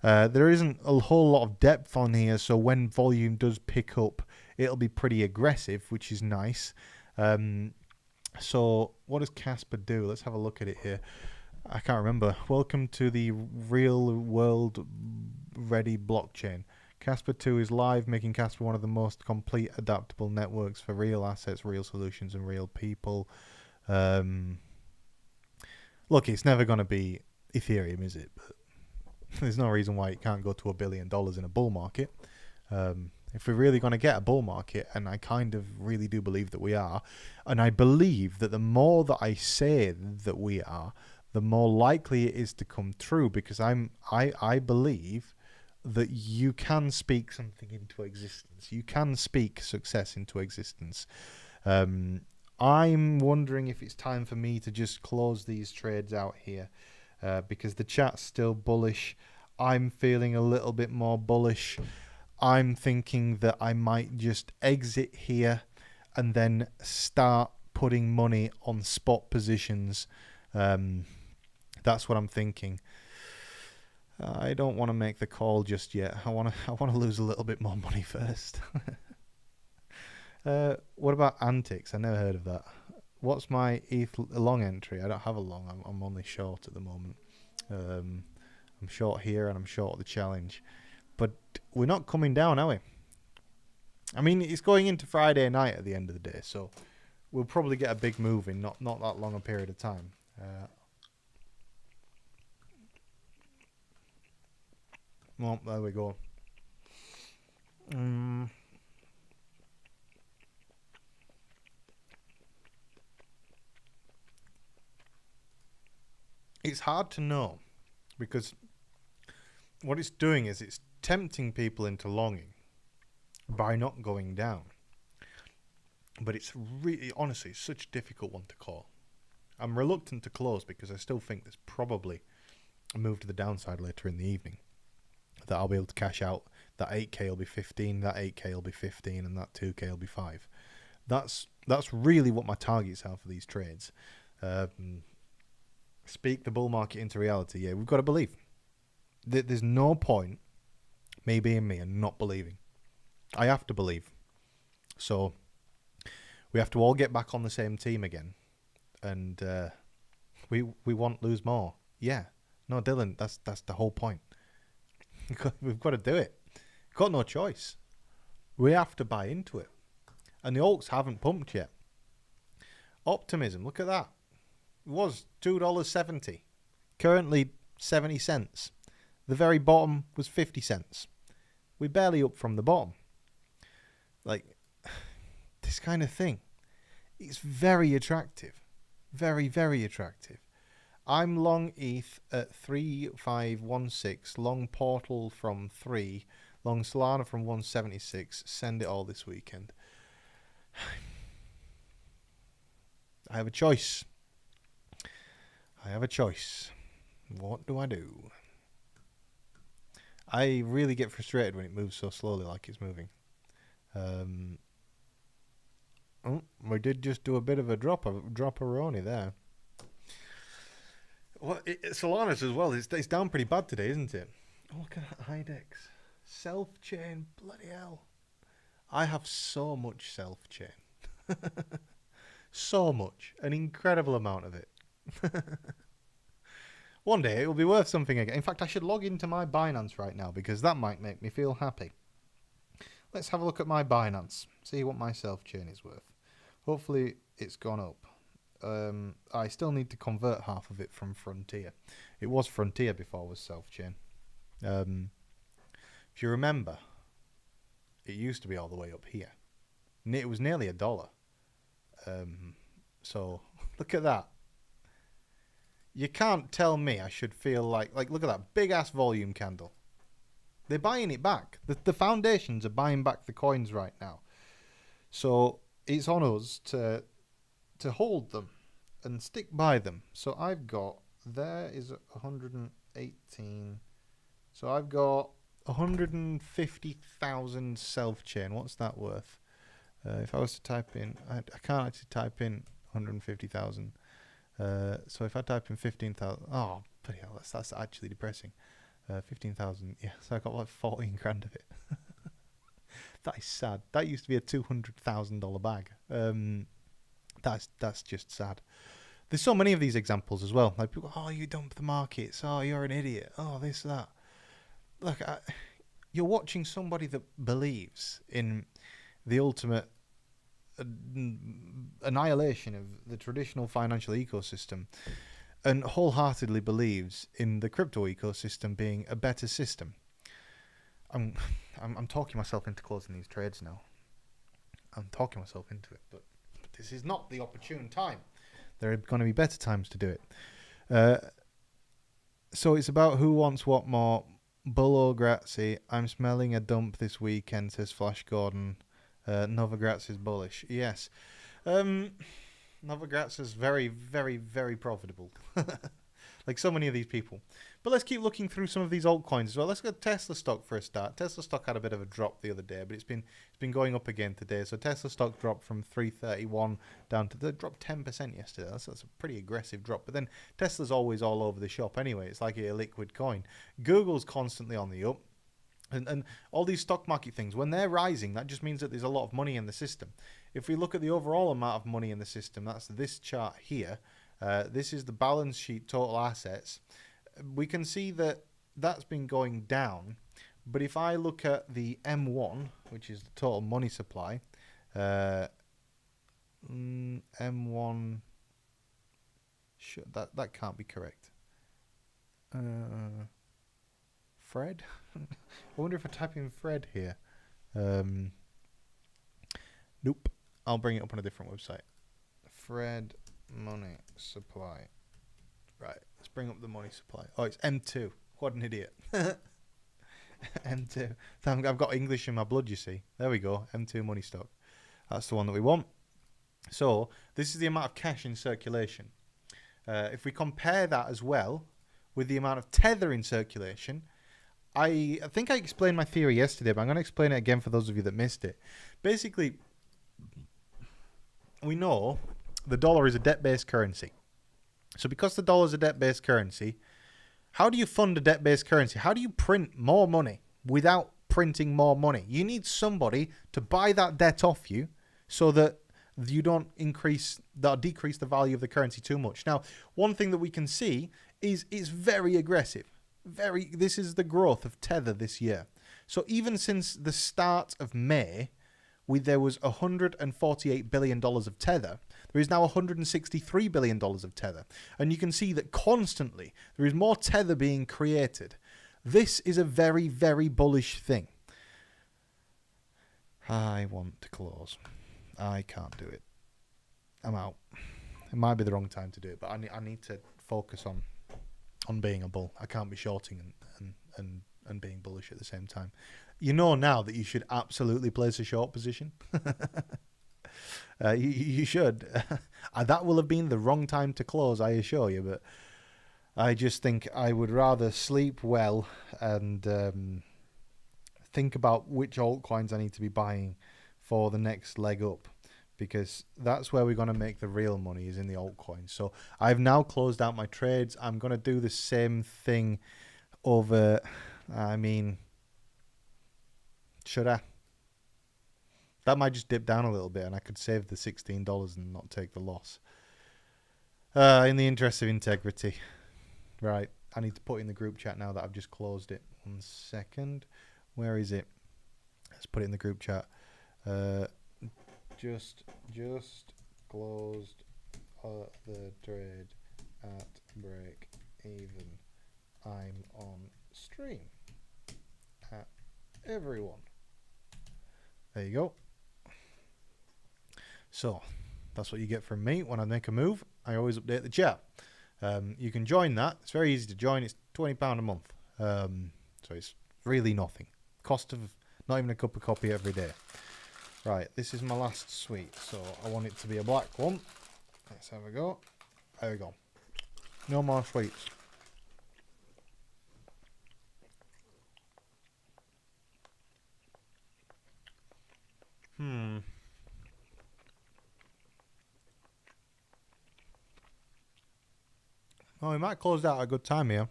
There isn't a whole lot of depth on here, so when volume does pick up, it'll be pretty aggressive, which is nice. So what does Casper do? Let's have a look at it here. I can't remember. Welcome to the real world ready blockchain. Casper 2 is live, making Casper one of the most complete adaptable networks for real assets, real solutions, and real people. Look, it's never going to be Ethereum, is it? But there's no reason why it can't go to $1 billion in a bull market. If we're really going to get a bull market, and I kind of really do believe that we are, and I believe that the more that I say that we are, the more likely it is to come true, because I believe that you can speak something into existence. You can speak success into existence. I'm wondering if it's time for me to just close these trades out here, because the chat's still bullish. I'm feeling a little bit more bullish. I'm thinking that I might just exit here and then start putting money on spot positions. That's what I'm thinking. I don't want to make the call just yet. I want to lose a little bit more money first. What about Antics? I never heard of that. What's my ETH long entry? I don't have a long. I'm only short at the moment. I'm short here and I'm short the challenge. But we're not coming down, are we? I mean, it's going into Friday night at the end of the day, so we'll probably get a big move in not that long a period of time. Well, there we go. It's hard to know, because what it's doing is it's tempting people into longing by not going down. But it's really, honestly, such a difficult one to call. I'm reluctant to close because I still think there's probably a move to the downside later in the evening, that I'll be able to cash out. That 8k will be 15, that 8k will be 15, and that 2k will be 5. That's really what my targets are for these trades. Speak the bull market into reality. Yeah, we've got to believe. There's no point me being me and not believing. I have to believe. So we have to all get back on the same team again, and we won't lose more. Yeah, no, Dylan, that's the whole point. We've got to do it. Got no choice. We have to buy into it. And the alts haven't pumped yet. Optimism, look at that. was $2.70. Currently 70 cents. The very bottom was 50 cents. We're barely up from the bottom. Like, this kind of thing. It's very attractive. Very, very attractive. I'm long ETH at 3516, long Portal from 3, long Solana from 176. Send it all this weekend. I have a choice. What do I do? I really get frustrated when it moves so slowly like it's moving. We did just do a bit of a drop-a-roni there. Well, Solana's as well. It's down pretty bad today, isn't it? Oh, look at that IDEX. Self-chain, bloody hell. I have so much self-chain. So much. An incredible amount of it. One day it will be worth something again. In fact, I should log into my Binance right now because that might make me feel happy. Let's have a look at my Binance. See what my self-chain is worth. Hopefully it's gone up. I still need to convert half of it from Frontier. It was Frontier before it was self-chain. If you remember, it used to be all the way up here. It was nearly $1. So look at that. You can't tell me I should feel like look at that big ass volume candle. They're buying it back. The foundations are buying back the coins right now. So it's on us to hold them and stick by them. So I've got, there is 118. So I've got 150,000 self-chain. What's that worth? If I was to type in, I can't actually type in 150,000. So if I type in 15,000, oh, bloody hell, that's actually depressing. 15,000, yeah, so I got like 14 grand of it. That is sad. That used to be a $200,000 bag. That's just sad. There's so many of these examples as well. Like people, oh, you dump the markets. Oh, you're an idiot. Oh, this, that. Look, you're watching somebody that believes in the ultimate annihilation of the traditional financial ecosystem and wholeheartedly believes in the crypto ecosystem being a better system. I'm talking myself into closing these trades now. I'm talking myself into it, but this is not the opportune time. There are going to be better times to do it. So it's about who wants what more. Bullo Grazie, I'm smelling a dump this weekend, says Flash Gordon. Nova Graz is bullish. Yes. Nova Graz is very, very, very profitable. Like so many of these people. But let's keep looking through some of these altcoins as well. Let's go Tesla stock for a start. Tesla stock had a bit of a drop the other day, but it's been going up again today. So Tesla stock dropped from 331 down to, dropped 10% yesterday. That's a pretty aggressive drop. But then Tesla's always all over the shop anyway. It's like a liquid coin. Google's constantly on the up. And all these stock market things, when they're rising, that just means that there's a lot of money in the system. If we look at the overall amount of money in the system, that's this chart here. This is the balance sheet total assets. We can see that that's been going down. But if I look at the M1, which is the total money supply, M1, that can't be correct. Fred? I wonder if I type in Fred here. Nope. I'll bring it up on a different website. Fred money supply. Right. Let's bring up the money supply. Oh, it's M2. What an idiot. M2. I've got English in my blood, you see. There we go. M2 money stock. That's the one that we want. So this is the amount of cash in circulation. If we compare that as well with the amount of tether in circulation, I think I explained my theory yesterday, but I'm going to explain it again for those of you that missed it. Basically, we know the dollar is a debt-based currency. So because the dollar is a debt-based currency, how do you fund a debt-based currency? How do you print more money without printing more money? You need somebody to buy that debt off you so that you don't decrease the value of the currency too much. Now, one thing that we can see is it's very aggressive. This is the growth of Tether this year. So even since the start of May, there was $148 billion of Tether. There is now $163 billion of Tether. And you can see that constantly there is more Tether being created. This is a very, very bullish thing. I want to close. I can't do it. I'm out. It might be the wrong time to do it, but I need to focus on being a bull. I can't be shorting and being bullish at the same time. You know now that you should absolutely place a short position. You should. That will have been the wrong time to close, I assure you, but I just think I would rather sleep well and think about which altcoins I need to be buying for the next leg up, because that's where we're going to make the real money, is in the altcoins. So I've now closed out my trades. I'm going to do the same thing over, should I? That might just dip down a little bit and I could save the $16 and not take the loss. In the interest of integrity. Right, I need to put in the group chat now that I've just closed it. 1 second. Where is it? Let's put it in the group chat. Just closed the trade at break even. I'm on stream. Everyone. There you go. So that's what you get from me when I make a move. I always update the chat. You can join that. It's very easy to join. It's £20 a month. So it's really nothing. Cost of not even a cup of coffee every day. Right, this is my last sweet, so I want it to be a black one. Let's have a go. There we go. No more sweets. Oh, we might close out a good time here.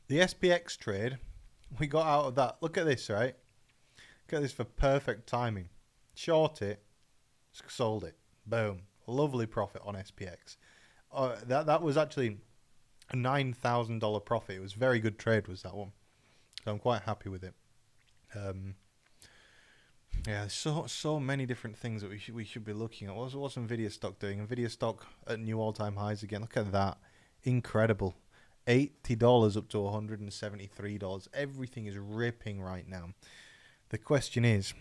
The SPX trade, we got out of that. Look at this, right? Look at this for perfect timing. Short it, sold it. Boom. Lovely profit on SPX. That was actually a $9,000 profit. It was a very good trade, was that one. So I'm quite happy with it. Yeah, there's so many different things that we should be looking at. What's Nvidia stock doing? Nvidia stock at new all-time highs again. Look at that. Incredible. $80 up to $173. Everything is ripping right now. The question is,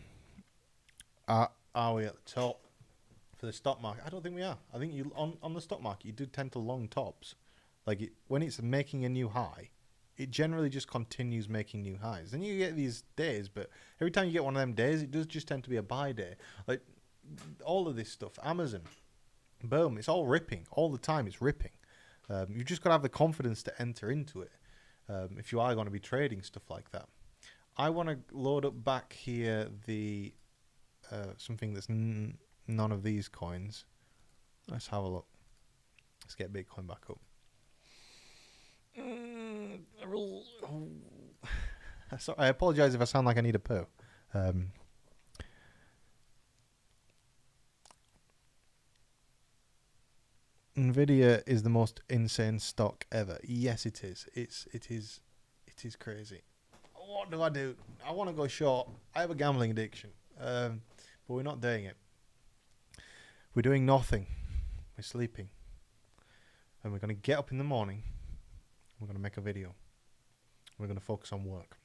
are we at the top for the stock market? I don't think we are. I think you on the stock market, you do tend to long tops. Like when it's making a new high, it generally just continues making new highs. Then you get these days, but every time you get one of them days, it does just tend to be a buy day. Like all of this stuff, Amazon, boom, it's all ripping. All the time it's ripping. You've just got to have the confidence to enter into it if you are going to be trading stuff like that. I want to load up back here the something that's none of these coins. Let's have a look. Let's get Bitcoin back up. Sorry, I apologize if I sound like I need a poo. Nvidia is the most insane stock ever. Yes, it is. It is crazy. What do I do? I want to go short. I have a gambling addiction, but we're not doing it. We're doing nothing. We're sleeping, and we're going to get up in the morning. We're going to make a video. We're going to focus on work.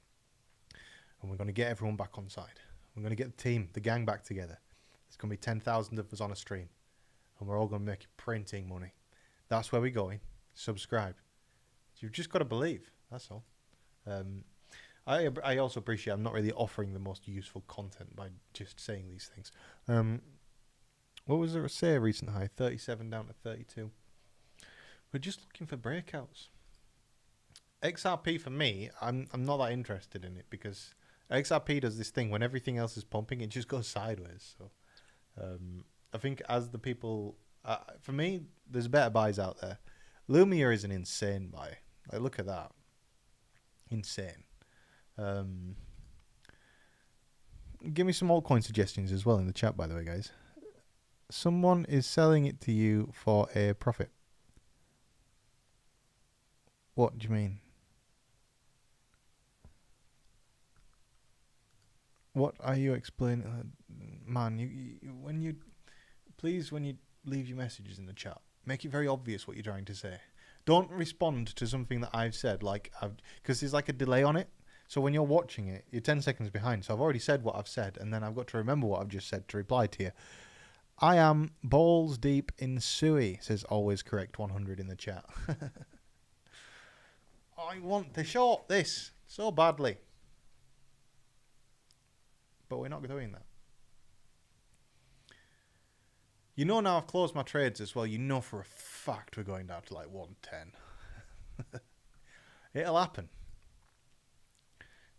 And we're going to get everyone back on side. We're going to get the team, the gang back together. There's going to be 10,000 of us on a stream. And we're all going to make printing money. That's where we're going. Subscribe. You've just got to believe. That's all. I also appreciate I'm not really offering the most useful content by just saying these things. What was there a say recent high? 37 down to 32. We're just looking for breakouts. XRP for me, I'm not that interested in it because XRP does this thing when everything else is pumping, it just goes sideways. So I think as the people, for me, there's better buys out there. Lumia is an insane buy. Like, look at that. Insane. Give me some altcoin suggestions as well in the chat, by the way, guys. Someone is selling it to you for a profit. What do you mean? What are you explaining? Man, when you Please, when you leave your messages in the chat, make it very obvious what you're trying to say. Don't respond to something that I've said, because there's like a delay on it. So when you're watching it, you're 10 seconds behind. So I've already said what I've said, and then I've got to remember what I've just said to reply to you. I am balls deep in SUI, says always correct 100 in the chat. I want to short this so badly. But we're not doing that. You know now I've closed my trades as well. You know for a fact we're going down to like 110. It'll happen.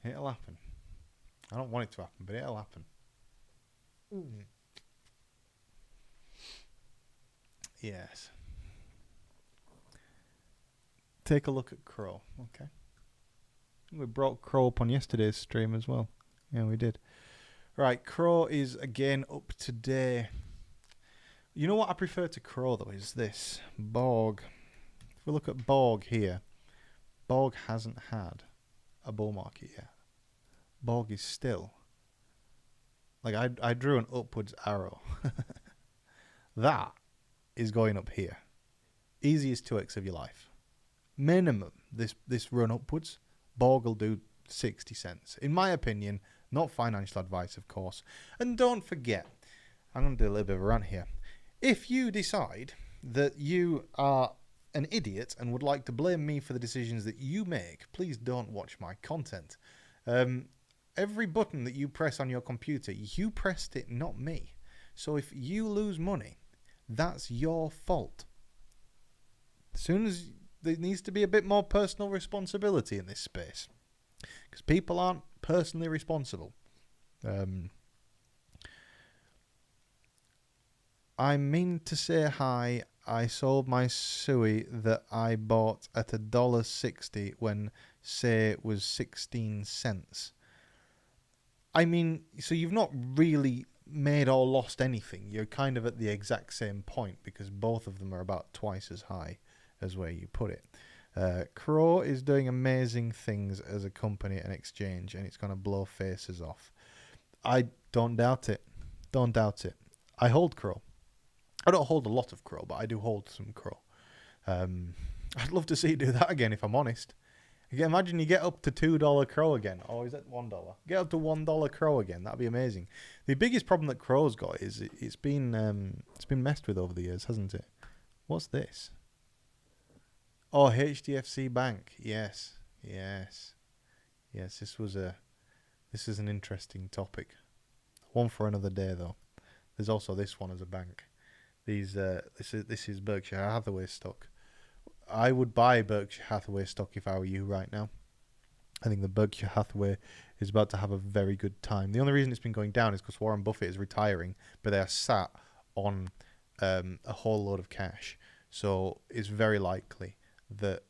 It'll happen. I don't want it to happen, but it'll happen. Yes. Take a look at Crow. Okay. We brought Crow up on yesterday's stream as well. Yeah, we did. Right, Crow is again up today. You know what I prefer to Crow though is this. Borg. If we look at Borg here, Borg hasn't had a bull market yet. Borg is still, like I drew an upwards arrow. That is going up here. Easiest 2x of your life. Minimum, this run upwards, Borg will do 60 cents. In my opinion, not financial advice, of course. And don't forget, I'm going to do a little bit of a rant here. If you decide that you are an idiot and would like to blame me for the decisions that you make, please don't watch my content. Every button that you press on your computer, you pressed it, not me. So if you lose money, that's your fault. As soon as there needs to be a bit more personal responsibility in this space, because people aren't personally responsible. I mean to say hi. I sold my SUI that I bought at $1.60 when say it was 16 cents. I mean, so you've not really made or lost anything. You're kind of at the exact same point because both of them are about twice as high as where you put it. Crow is doing amazing things as a company and exchange, and it's going to blow faces off. I don't doubt it. Don't doubt it. I hold Crow. I don't hold a lot of Crow, but I do hold some Crow. I'd love to see it do that again, if I'm honest. Imagine you get up to $2 Crow again. Or is that $1? Get up to $1 Crow again. That'd be amazing. The biggest problem that Crow's got is it's been messed with over the years, hasn't it? What's this? Oh, HDFC Bank. Yes. This is an interesting topic. One for another day, though. There's also this one as a bank. This is Berkshire Hathaway stock. I would buy Berkshire Hathaway stock if I were you right now. I think the Berkshire Hathaway is about to have a very good time. The only reason it's been going down is because Warren Buffett is retiring, but they are sat on a whole load of cash. So it's very likely that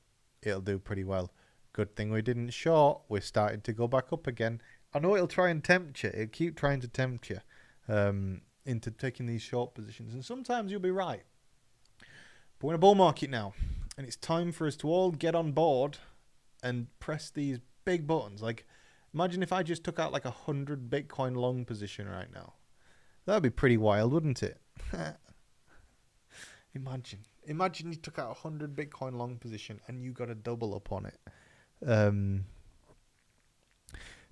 it'll do pretty well. Good thing we didn't short. We're starting to go back up again. I know it'll try and tempt you. It'll keep trying to tempt you into taking these short positions. And sometimes you'll be right. But we're in a bull market now. And it's time for us to all get on board and press these big buttons. Like, imagine if I just took out like 100 Bitcoin long position right now. That would be pretty wild, wouldn't it? Imagine you took out 100 Bitcoin long position and you got a double up on it.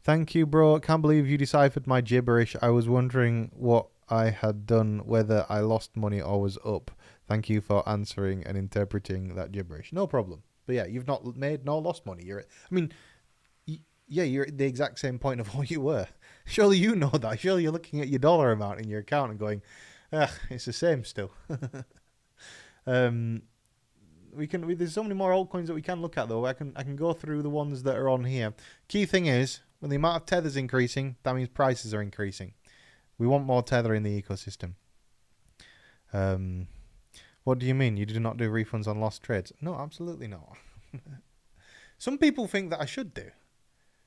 Thank you, bro. Can't believe you deciphered my gibberish. I was wondering what I had done, whether I lost money or was up. Thank you for answering and interpreting that gibberish. No problem. But yeah, you've not made nor lost money. You're at the exact same point of what you were. Surely you know that. Surely you're looking at your dollar amount in your account and going, it's the same still. There's so many more altcoins that we can look at though. I can go through the ones that are on here. Key thing is, when the amount of tether is increasing, that means prices are increasing. We want more tether in the ecosystem. What do you mean? You do not do refunds on lost trades? No, absolutely not. Some people think that I should do.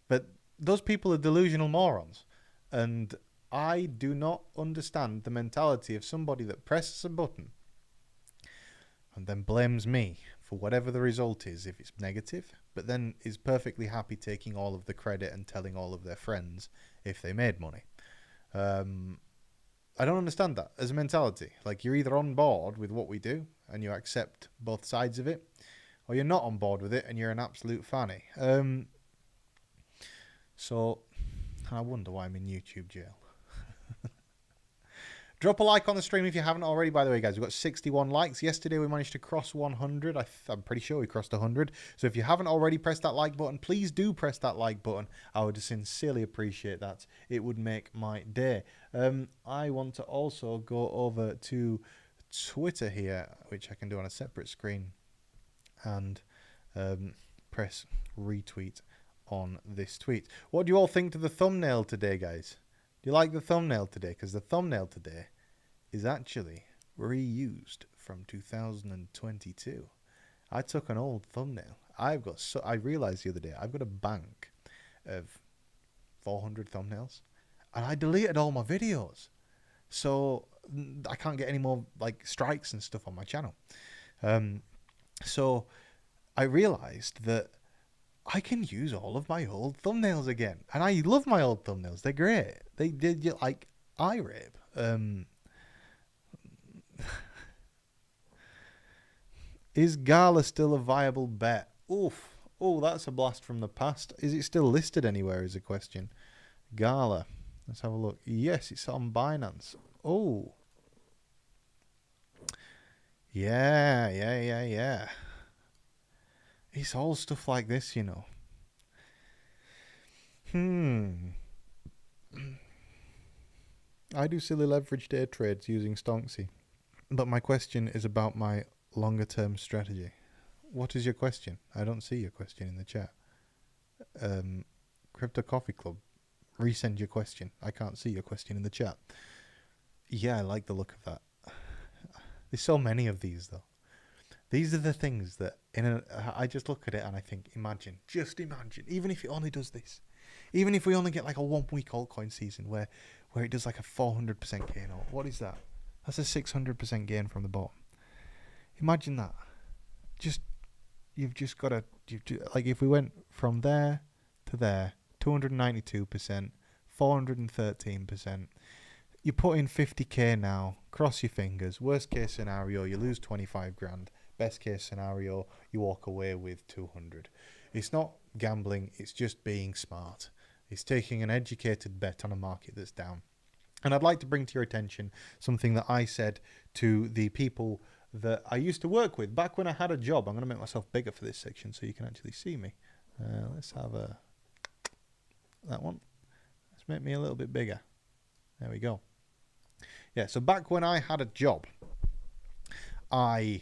But those people are delusional morons. And I do not understand the mentality of somebody that presses a button and then blames me for whatever the result is if it's negative, but then is perfectly happy taking all of the credit and telling all of their friends if they made money. I don't understand that as a mentality. Like, you're either on board with what we do and you accept both sides of it, or you're not on board with it and you're an absolute fanny. So I wonder why I'm in YouTube jail. Drop a like on the stream if you haven't already. By the way, guys, we've got 61 likes. Yesterday, we managed to cross 100. I'm pretty sure we crossed 100. So if you haven't already pressed that like button, please do press that like button. I would sincerely appreciate that. It would make my day. I want to also go over to Twitter here, which I can do on a separate screen, and press retweet on this tweet. What do you all think to the thumbnail today, guys? Do you like the thumbnail today? Because the thumbnail today is actually reused from 2022. I took an old thumbnail. I realized the other day I've got a bank of 400 thumbnails, and I deleted all my videos, so I can't get any more like strikes and stuff on my channel. So I realized that I can use all of my old thumbnails again. And I love my old thumbnails. They're great. They did like eye rape. Is Gala still a viable bet? Oof. Oh, that's a blast from the past. Is it still listed anywhere is a question. Gala. Let's have a look. Yes, it's on Binance. Oh. Yeah. It's all stuff like this, you know. I do silly leverage day trades using Stonksy. But my question is about my longer term strategy. What is your question? I don't see your question in the chat. Crypto Coffee Club, resend your question. I can't see your question in the chat. Yeah, I like the look of that. There's so many of these, though. These are the things that I just look at it and I think, just imagine, even if it only does this, even if we only get like a 1 week altcoin season where it does like a 400% gain, or what is that? That's a 600% gain from the bottom. Imagine that. You've just got to, like if we went from there to there, 292%, 413%. You put in 50k now, cross your fingers. Worst case scenario, you lose 25 grand. Best case scenario, you walk away with 200. It's not gambling, it's just being smart. It's taking an educated bet on a market that's down. And I'd like to bring to your attention something that I said to the people that I used to work with back when I had a job. I'm going to make myself bigger for this section so you can actually see me. Let's have that one. Let's make me a little bit bigger. There we go. Yeah, so back when I had a job, I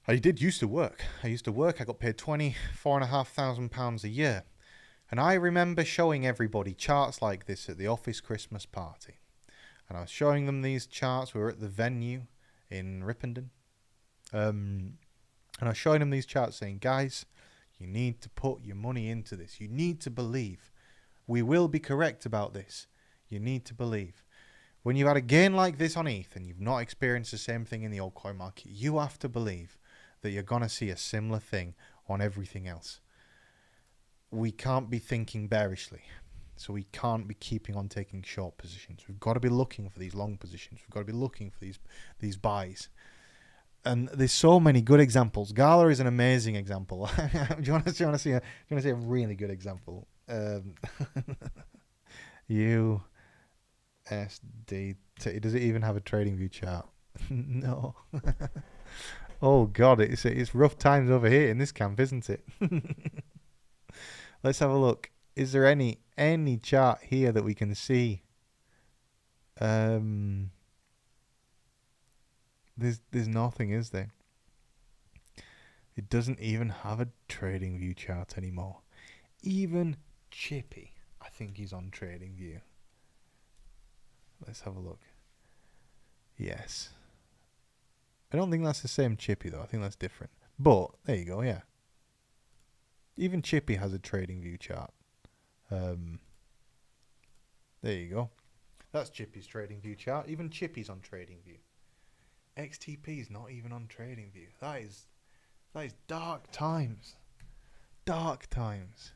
did used to work. I got paid £24,500 a year. And I remember showing everybody charts like this at the office Christmas party. And I was showing them these charts. We were at the venue in Ripponden. And I was showing them these charts saying, guys, you need to put your money into this. You need to believe. We will be correct about this. You need to believe. When you've had a gain like this on ETH and you've not experienced the same thing in the altcoin market, you have to believe that you're going to see a similar thing on everything else. We can't be thinking bearishly. So we can't be keeping on taking short positions. We've got to be looking for these long positions. We've got to be looking for these buys. And there's so many good examples. Gala is an amazing example. Do you want to see a really good example? USDT. Does it even have a trading view chart? No. Oh God, it's rough times over here in this camp, isn't it? Let's have a look. Is there any chart here that we can see? There's nothing, is there? It doesn't even have a trading view chart anymore. Even Chippy, I think he's on trading view. Let's have a look. Yes. I don't think that's the same Chippy though. I think that's different. But there you go, yeah. Even Chippy has a trading view chart. There you go. That's Chippy's trading view chart. Even Chippy's on trading view. XTP is not even on trading view. That is dark times. Dark times.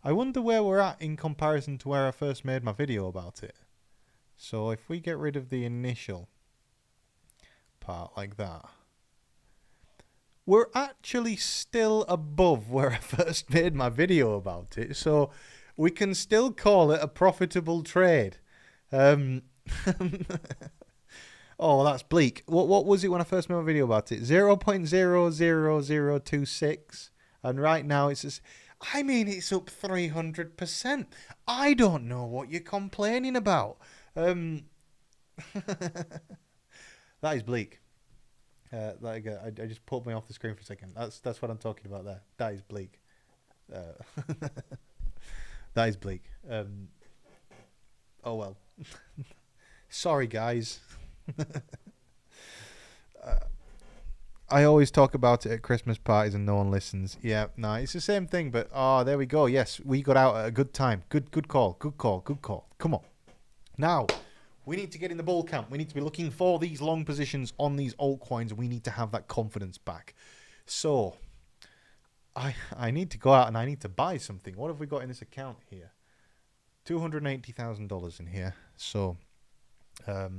I wonder where we're at in comparison to where I first made my video about it. So if we get rid of the initial part like that, we're actually still above where I first made my video about it. So we can still call it a profitable trade. Oh, that's bleak. What was it when I first made my video about it? 0.00026. And right now it's just, I mean, it's up 300%. I don't know what you're complaining about. That is bleak. I just pulled me off the screen for a second. That's what I'm talking about there. That is bleak. That is bleak. Oh well. Sorry, guys. I always talk about it at Christmas parties and no one listens. Yeah, no, it's the same thing. But there we go. Yes, we got out at a good time. Good call. Good call. Good call. Come on. Now, we need to get in the bull camp. We need to be looking for these long positions on these altcoins. We need to have that confidence back. So, I need to go out and I need to buy something. What have we got in this account here? $280,000 in here. So, I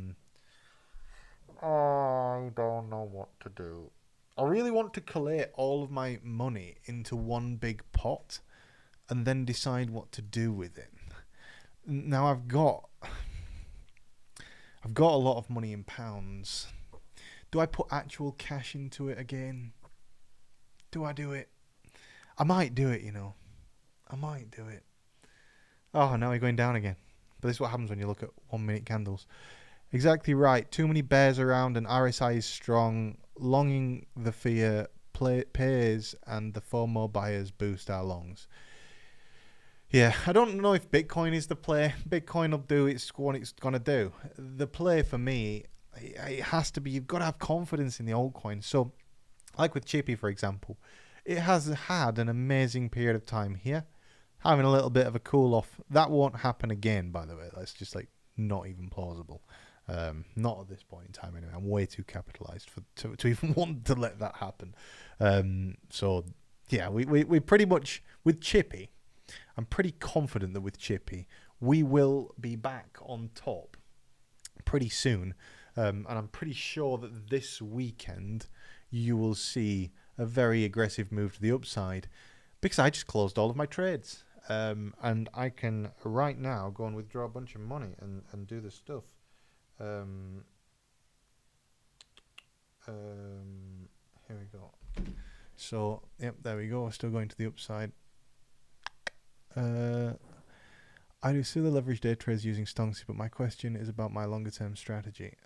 don't know what to do. I really want to collate all of my money into one big pot and then decide what to do with it. Now I've got a lot of money in pounds. Do I put actual cash into it again? Do I do it? I might do it, you know. I might do it. Oh, now we're going down again. But this is what happens when you look at 1 minute candles. Exactly right. Too many bears around and RSI is strong. Longing the fear pays and the FOMO buyers boost our longs. Yeah, I don't know if Bitcoin is the play. Bitcoin will do what it's going to do. The play for me, it has to be, you've got to have confidence in the altcoin. So, like with CHIPPY, for example, it has had an amazing period of time here, having a little bit of a cool off. That won't happen again, by the way. That's just like not even plausible. Not at this point in time anyway. I'm way too capitalized to even want to let that happen. So yeah, we pretty much, with CHIPPY, I'm pretty confident that with CHIPPY we will be back on top pretty soon. And I'm pretty sure that this weekend you will see a very aggressive move to the upside because I just closed all of my trades. And I can right now go and withdraw a bunch of money and do the stuff. Here we go. So, yep, there we go. We're still going to the upside. I do see the leverage day trades using stonks, but my question is about my longer term strategy.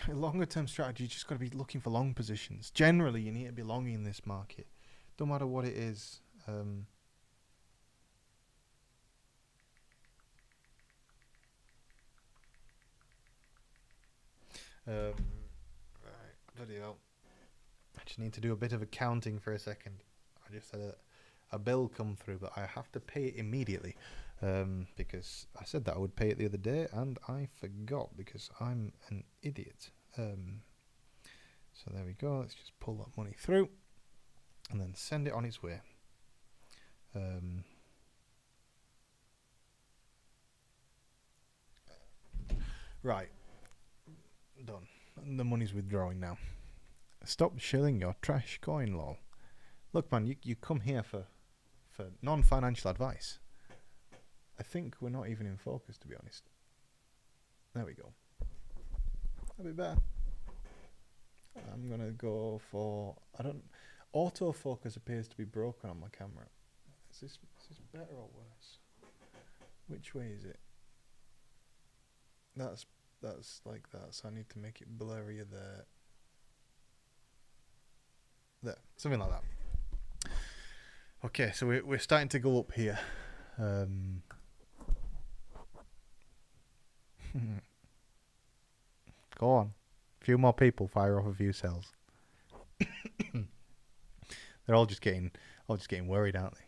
Longer term strategy, you just got to be looking for long positions. Generally, you need to be long in this market. Don't matter what it is. Right, bloody hell. I just need to do a bit of accounting for a second. I just had a bill come through, but I have to pay it immediately because I said that I would pay it the other day and I forgot because I'm an idiot. So there we go. Let's just pull that money through and then send it on its way. Right. Done. The money's withdrawing now. Stop shilling your trash coin, lol. Look, man, you come here for non-financial advice. I think we're not even in focus, to be honest. There we go. That'll be better. I'm going to go for... Autofocus appears to be broken on my camera. Is this better or worse? Which way is it? That's like that, so I need to make it blurrier there. There, something like that. Okay, so we're starting to go up here. Go on. A few more people fire off a few cells. They're all just getting worried, aren't they?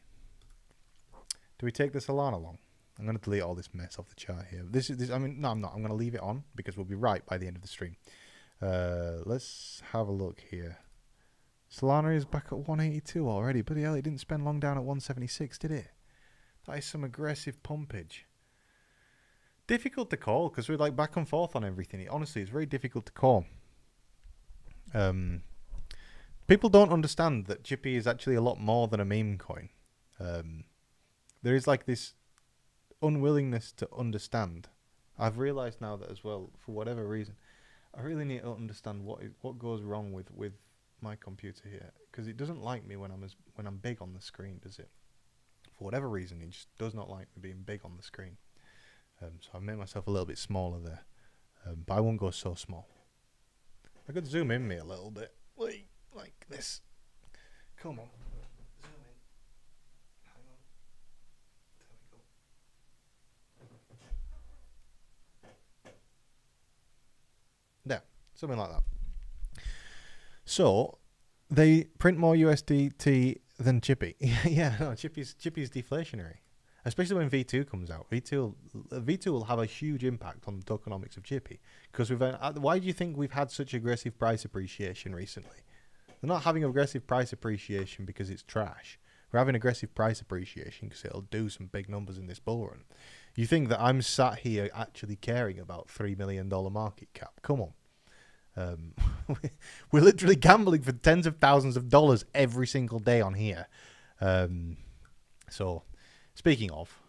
Do we take the Solana along? I'm going to delete all this mess off the chart here. I mean, no, I'm not. I'm going to leave it on because we'll be right by the end of the stream. Let's have a look here. Solana is back at 182 already. Bloody hell, it didn't spend long down at 176, did it? That is some aggressive pumpage. Difficult to call because we're like back and forth on everything. Honestly, it's very difficult to call. People don't understand that Chippy is actually a lot more than a meme coin. There is like this unwillingness to understand. I've realized now that as well, for whatever reason, I really need to understand what goes wrong with my computer here, because it doesn't like me when I'm big on the screen, does it? For whatever reason, it just does not like me being big on the screen. So I've made myself a little bit smaller there, but I won't go so small. I could zoom in me a little bit, like this. Come on, zoom in. Hang on. There we go. There, something like that. So they print more USDT than Chippy. Yeah, no, Chippy's deflationary. Especially when V2 comes out. V2 will have a huge impact on the tokenomics of Chippy. Because why do you think we've had such aggressive price appreciation recently? They're not having aggressive price appreciation because it's trash. We're having aggressive price appreciation because it'll do some big numbers in this bull run. You think that I'm sat here actually caring about $3 million market cap? Come on. We're literally gambling for tens of thousands of dollars every single day on here. So... Speaking of,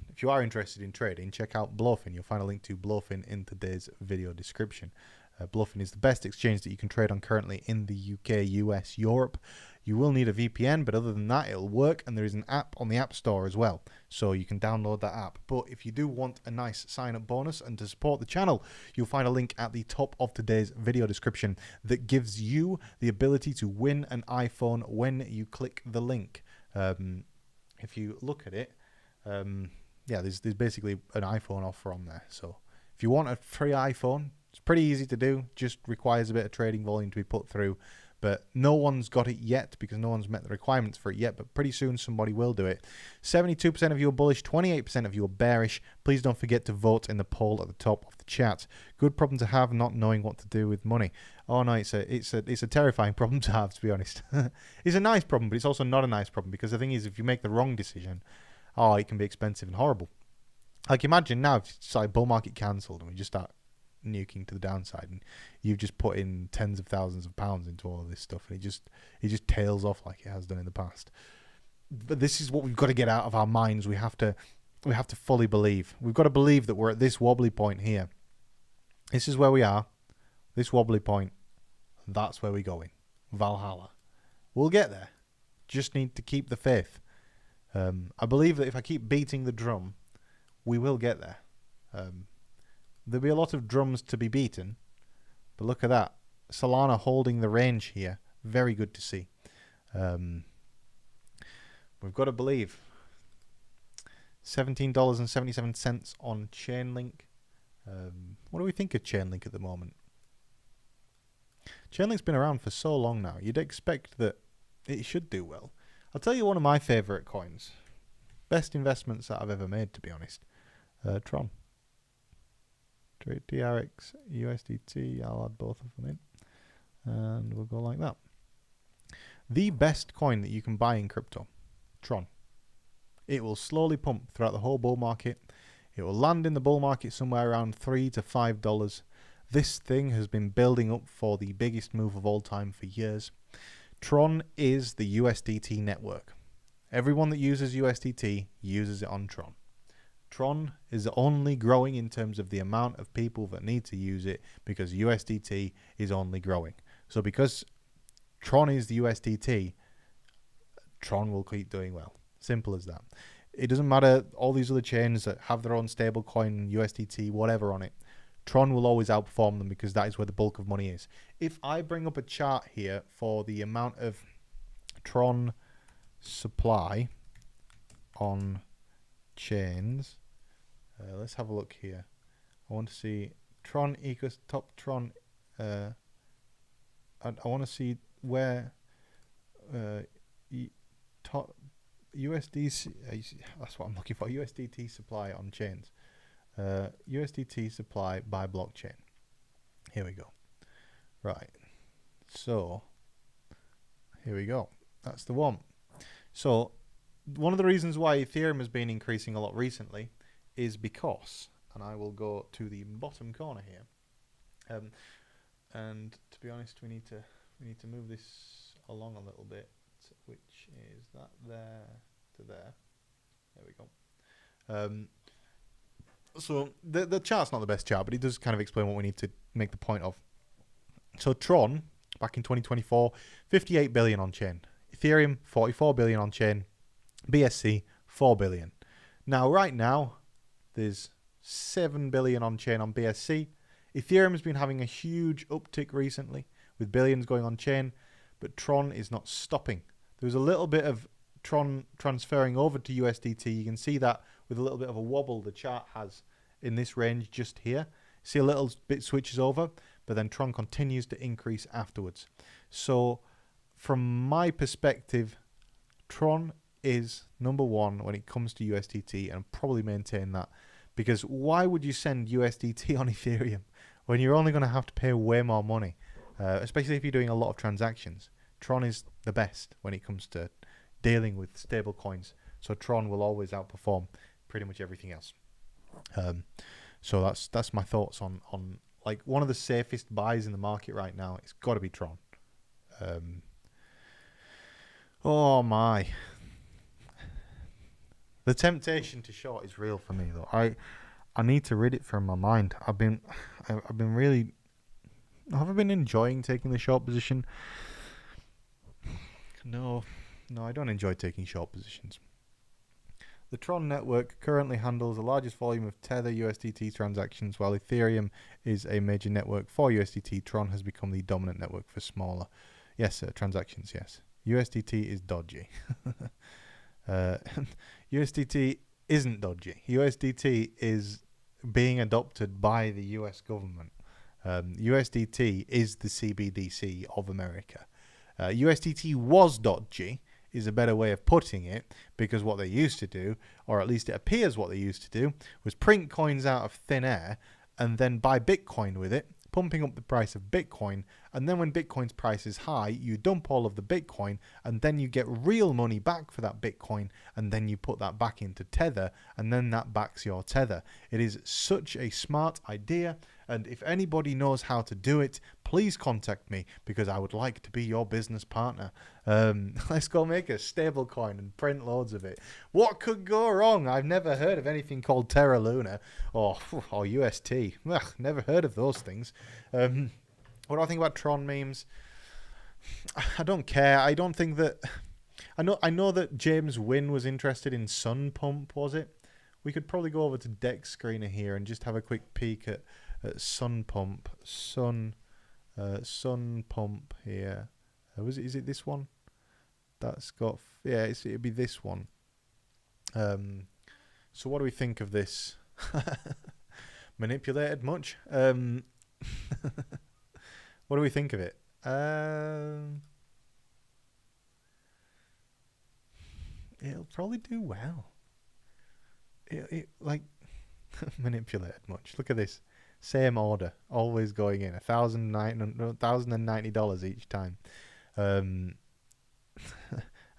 if you are interested in trading, check out Bluffin. You'll find a link to Bluffin in today's video description. Bluffin is the best exchange that you can trade on currently in the UK, US, Europe. You will need a VPN, but other than that, it'll work. And there is an app on the App Store as well, so you can download that app. But if you do want a nice sign-up bonus and to support the channel, you'll find a link at the top of today's video description that gives you the ability to win an iPhone when you click the link. If you look at it, yeah, there's basically an iPhone offer on there. So if you want a free iPhone, it's pretty easy to do. Just requires a bit of trading volume to be put through. But no one's got it yet because no one's met the requirements for it yet. But pretty soon somebody will do it. 72% of you are bullish, 28% of you are bearish. Please don't forget to vote in the poll at the top of the chat. Good problem to have, not knowing what to do with money. Oh no, it's a terrifying problem to have, to be honest. It's a nice problem, but it's also not a nice problem because the thing is, if you make the wrong decision, it can be expensive and horrible. Like imagine now, if it's like bull market cancelled and we just start nuking to the downside, and you've just put in tens of thousands of pounds into all of this stuff, and it just tails off like it has done in the past. But this is what we've got to get out of our minds. We have to fully believe. We've got to believe that we're at this wobbly point here. This is where we are. This wobbly point. That's where we're going. Valhalla. We'll get there. Just need to keep the faith. I believe that if I keep beating the drum, we will get there. There'll be a lot of drums to be beaten, but look at that. Solana holding the range here. Very good to see. We've got to believe. $17.77 on Chainlink. What do we think of Chainlink at the moment? Chainlink's been around for so long now. You'd expect that it should do well. I'll tell you one of my favourite coins. Best investments that I've ever made, to be honest. Tron. TRX, USDT, I'll add both of them in. And we'll go like that. The best coin that you can buy in crypto. Tron. It will slowly pump throughout the whole bull market. It will land in the bull market somewhere around $3 to $5. This thing has been building up for the biggest move of all time for years. Tron is the USDT network. Everyone that uses USDT uses it on Tron. Tron is only growing in terms of the amount of people that need to use it because USDT is only growing. So because Tron is the USDT, Tron will keep doing well. Simple as that. It doesn't matter all these other chains that have their own stable coin, USDT, whatever on it. Tron will always outperform them because that is where the bulk of money is. If I bring up a chart here for the amount of Tron supply on chains, let's have a look here. I want to see Tron equals top Tron. I want to see where top USDC. That's what I'm looking for. USDT supply on chains. USDT supply by blockchain. Here we go. Right. So here we go. That's the one. So one of the reasons why Ethereum has been increasing a lot recently is because, and I will go to the bottom corner here, and to be honest, we need to move this along a little bit, which is that there to there. There we go. So the chart's not the best chart, but it does kind of explain what we need to make the point of. So Tron, back in 2024, 58 billion on chain. Ethereum, 44 billion on chain. BSC, 4 billion. Now, right now, there's 7 billion on chain on BSC. Ethereum has been having a huge uptick recently, with billions going on chain, but Tron is not stopping. There was a little bit of Tron transferring over to USDT. You can see that with a little bit of a wobble the chart has in this range just here. See a little bit switches over, but then Tron continues to increase afterwards. So from my perspective, Tron is number one when it comes to USDT, and probably maintain that, because why would you send USDT on Ethereum when you're only going to have to pay way more money, especially if you're doing a lot of transactions? Tron is the best when it comes to dealing with stable coins, so Tron will always outperform pretty much everything else. So that's my thoughts on like one of the safest buys in the market right now. It's got to be Tron. Oh my. The temptation to short is real for me though. I need to rid it from my mind. I've been really, have I been enjoying taking the short position? No, I don't enjoy taking short positions. The Tron network currently handles the largest volume of Tether USDT transactions, while Ethereum is a major network for USDT. Tron has become the dominant network for smaller, transactions. Yes, USDT is dodgy. USDT isn't dodgy. USDT is being adopted by the US government. USDT is the CBDC of America. USDT was dodgy is a better way of putting it, because what they used to do, or at least it appears what they used to do, was print coins out of thin air and then buy Bitcoin with it, pumping up the price of Bitcoin, and then when Bitcoin's price is high, you dump all of the Bitcoin, and then you get real money back for that Bitcoin, and then you put that back into Tether, and then that backs your Tether. It is such a smart idea, and if anybody knows how to do it, please contact me, because I would like to be your business partner. Let's go make a stable coin and print loads of it. What could go wrong? I've never heard of anything called Terra Luna or UST. Ugh, never heard of those things. What do I think about Tron memes? I don't care. I don't think that... I know that James Wynn was interested in Sun Pump, was it? We could probably go over to Deck Screener here and just have a quick peek at Sun Pump. Sun Pump here. Is it this one? That's got... it'd be this one. So what do we think of this? Manipulated much? What do we think of it? It'll probably do well. It like manipulated much. Look at this. Same order, always going in $1,090 each time. And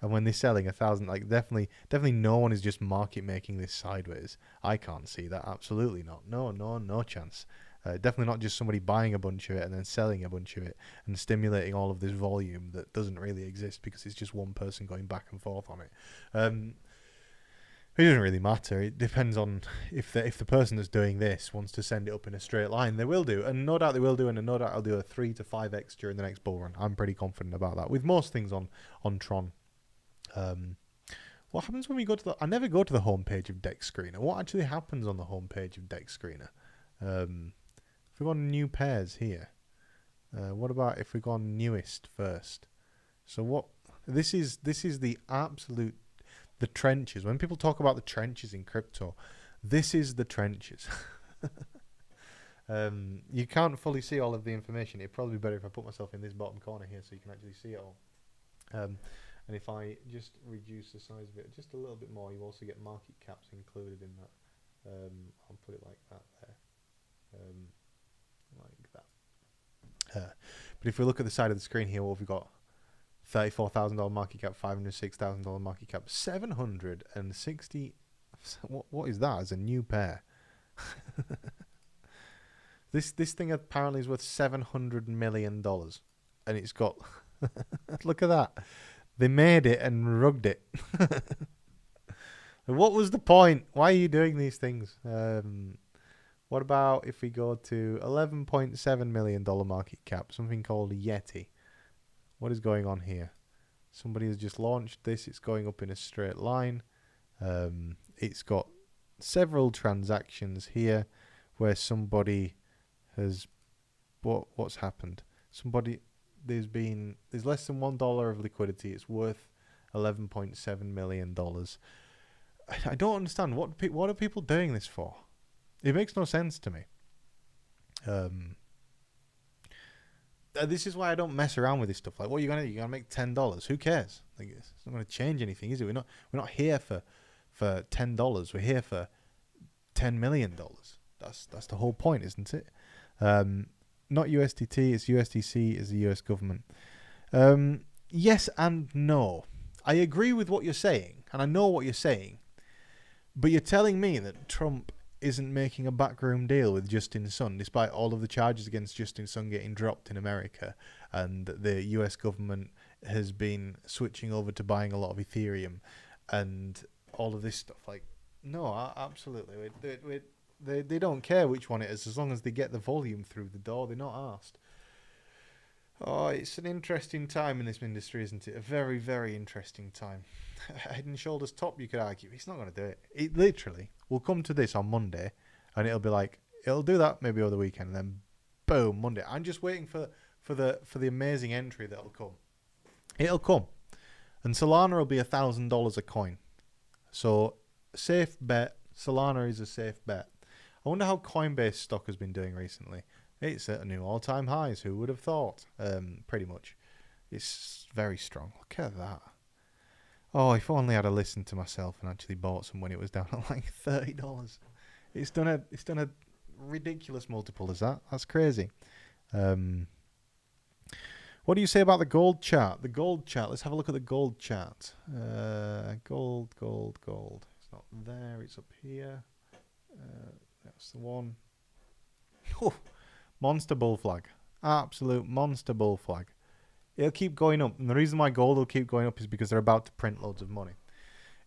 when they're selling 1,000, like definitely no one is just market making this sideways. I can't see that. Absolutely not. No chance. Definitely not just somebody buying a bunch of it and then selling a bunch of it and stimulating all of this volume that doesn't really exist because it's just one person going back and forth on it. It doesn't really matter. It depends on if the person that's doing this wants to send it up in a straight line, they will do, and no doubt they will do, and no doubt I'll do a 3 to 5x during the next bull run. I'm pretty confident about that with most things on Tron. What happens when we go to I never go to the homepage of Deck Screener. What actually happens on the homepage of Deck Screener? If we go on new pairs here, what about if we go on newest first? So what? This is the absolute. The trenches. When people talk about the trenches in crypto, this is the trenches. You can't fully see all of the information. It'd probably be better if I put myself in this bottom corner here so you can actually see it all. And if I just reduce the size of it just a little bit more, you also get market caps included in that. I'll put it like that there. Like that. But if we look at the side of the screen here, what have we got? $34,000 market cap, $506,000 market cap, 760. What is that as a new pair? This thing apparently is worth $700 million, and it's got look at that. They made it and rugged it. What was the point? Why are you doing these things? What about if we go to $11.7 million market cap, something called Yeti? What is going on here? Somebody has just launched this. It's going up in a straight line. It's got several transactions here where somebody has... What's happened? There's less than $1 of liquidity. It's worth $11.7 million. I don't understand. What are people doing this for? It makes no sense to me. This is why I don't mess around with this stuff. Like, what are you gonna do? You're gonna make $10. Who cares? Like, it's not gonna change anything, is it? We're not here for $10. We're here for $10 million. That's the whole point, isn't it? Not USDT. It's USDC. It's the US government. Yes and no. I agree with what you're saying, and I know what you're saying. But you're telling me that Trump isn't making a backroom deal with Justin Sun, despite all of the charges against Justin Sun getting dropped in America, and the US government has been switching over to buying a lot of Ethereum and all of this stuff. Like, no, absolutely. They don't care which one it is, as long as they get the volume through the door. They're not asked. Oh, it's an interesting time in this industry, isn't it? A very, very interesting time. Head and shoulders top, you could argue. He's not going to do it. It literally will come to this on Monday, and it'll be like, it'll do that maybe over the weekend, and then boom, Monday. I'm just waiting for the amazing entry that'll come. It'll come, and Solana will be $1,000 a coin. So safe bet. Solana is a safe bet. I wonder how Coinbase stock has been doing recently. It's at a new all-time highs. Who would have thought? Pretty much. It's very strong. Look at that. Oh, if only I'd have listened to myself and actually bought some when it was down at like $30. It's done a ridiculous multiple as that. That's crazy. What do you say about the gold chart? The gold chart. Let's have a look at the gold chart. Gold. It's not there. It's up here. That's the one. Oh, monster bull flag. Absolute monster bull flag. It'll keep going up. And the reason why gold will keep going up is because they're about to print loads of money.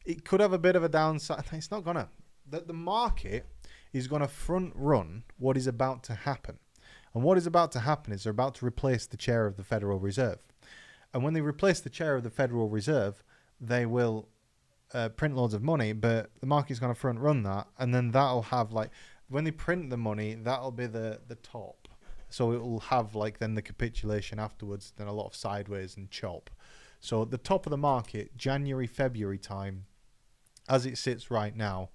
It could have a bit of a downside. It's not going to. The market is going to front run what is about to happen. And what is about to happen is they're about to replace the chair of the Federal Reserve. And when they replace the chair of the Federal Reserve, they will print loads of money, but the market's going to front run that. And then that'll have, like, when they print the money, that'll be the top. So it will have, like, then the capitulation afterwards, then a lot of sideways and chop. So at the top of the market, January, February time, as it sits right now,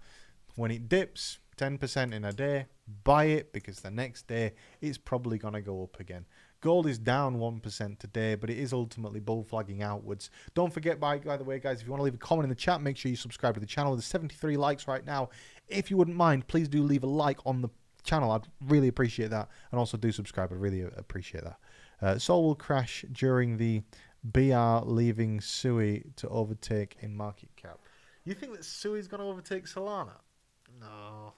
when it dips 10% in a day, buy it, because the next day it's probably going to go up again. Gold is down 1% today, but it is ultimately bull flagging outwards. Don't forget, by the way, guys, if you want to leave a comment in the chat, make sure you subscribe to the channel. There's 73 likes right now. If you wouldn't mind, please do leave a like on the channel. I'd really appreciate that. And also do subscribe. I'd really appreciate that. Sol will crash during the BR leaving Sui to overtake in market cap. You think that Sui's going to overtake Solana? No.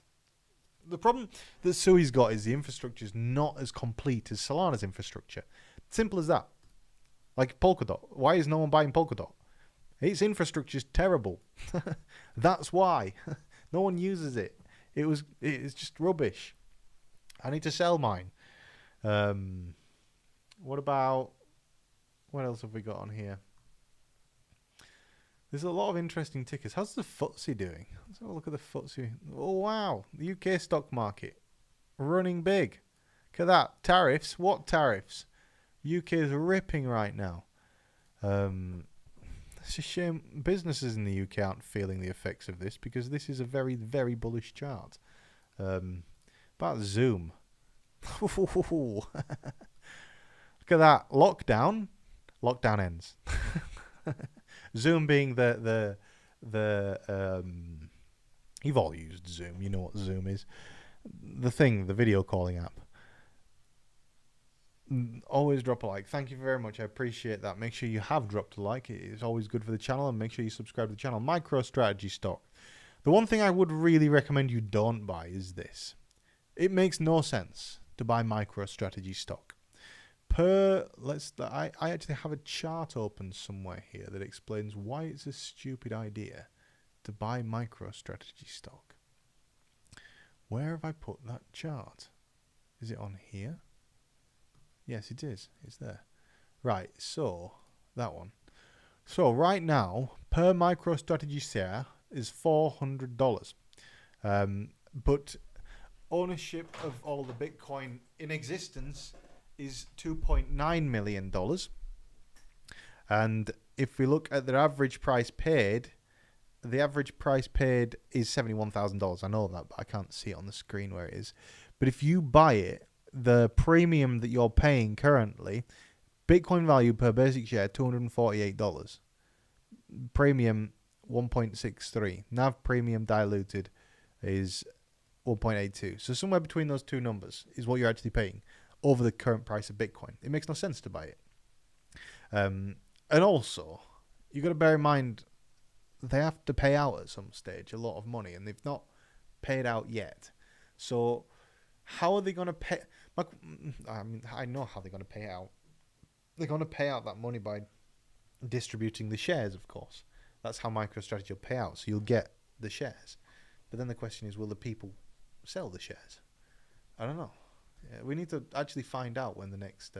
The problem that Sui's got is the infrastructure is not as complete as Solana's infrastructure. Simple as that. Like Polkadot. Why is no one buying Polkadot? Its infrastructure is terrible. That's why. No one uses it. It's just rubbish. I need to sell mine. What else have we got on here? There's a lot of interesting tickers. How's the FTSE doing? Let's have a look at the FTSE. Oh, wow. The UK stock market. Running big. Look at that. Tariffs. What tariffs? UK is ripping right now. It's a shame businesses in the UK aren't feeling the effects of this, because this is a very, very bullish chart. About Zoom. Look at that. Lockdown. Lockdown ends. Zoom being the you've all used Zoom. You know what Zoom is. The video calling app. Always drop a like. Thank you very much. I appreciate that. Make sure you have dropped a like. It's always good for the channel. And make sure you subscribe to the channel. MicroStrategy stock. The one thing I would really recommend you don't buy is this. It makes no sense to buy MicroStrategy stock. I actually have a chart open somewhere here that explains why it's a stupid idea to buy MicroStrategy stock. Where have I put that chart? Is it on here? Yes, it is. It's there. Right, so that one. So right now, per MicroStrategy share is $400. But ownership of all the Bitcoin in existence is $2.9 million. And if we look at their average price paid, the average price paid is $71,000. I know that, but I can't see it on the screen where it is. But if you buy it, the premium that you're paying currently, Bitcoin value per basic share, $248. Premium, 1.63. NAV premium diluted is 1.82. So somewhere between those two numbers is what you're actually paying over the current price of Bitcoin. It makes no sense to buy it. And also, you got to bear in mind, they have to pay out at some stage a lot of money, and they've not paid out yet. So how are they going to pay? I know how they're going to pay out. They're going to pay out that money by distributing the shares, of course. That's how MicroStrategy will pay out. So you'll get the shares. But then the question is, will the people sell the shares? I don't know. Yeah, we need to actually find out when the next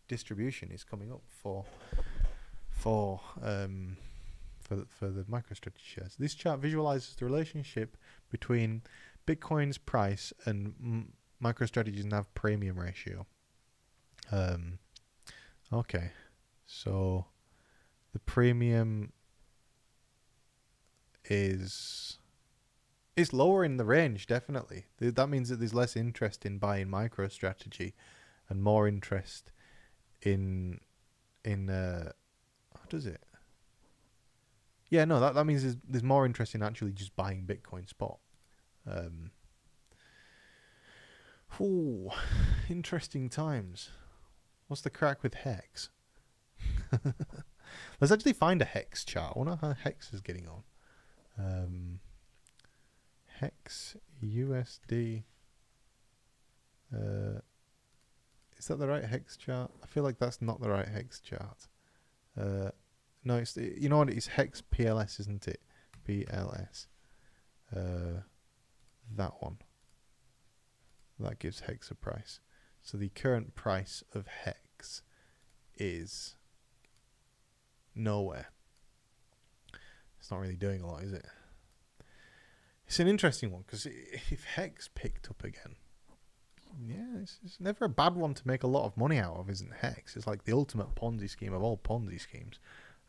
distribution is coming up for the MicroStrategy shares. This chart visualizes the relationship between Bitcoin's price and MicroStrategy's NAV premium ratio. Okay, so the premium is lower in the range, definitely. That means that there's less interest in buying MicroStrategy and more interest in what does it? Yeah, no, that means there's more interest in actually just buying Bitcoin spot. Interesting times. What's the crack with Hex? Let's actually find a Hex chart. I wonder how Hex is getting on. Hex USD. Is that the right Hex chart? I feel like that's not the right Hex chart. No, you know what? It's Hex PLS, isn't it? PLS. That one. That gives Hex a price. So the current price of Hex is nowhere. It's not really doing a lot, is it? It's an interesting one, because if Hex picked up again, yeah, it's never a bad one to make a lot of money out of, isn't Hex? It's like the ultimate Ponzi scheme of all Ponzi schemes.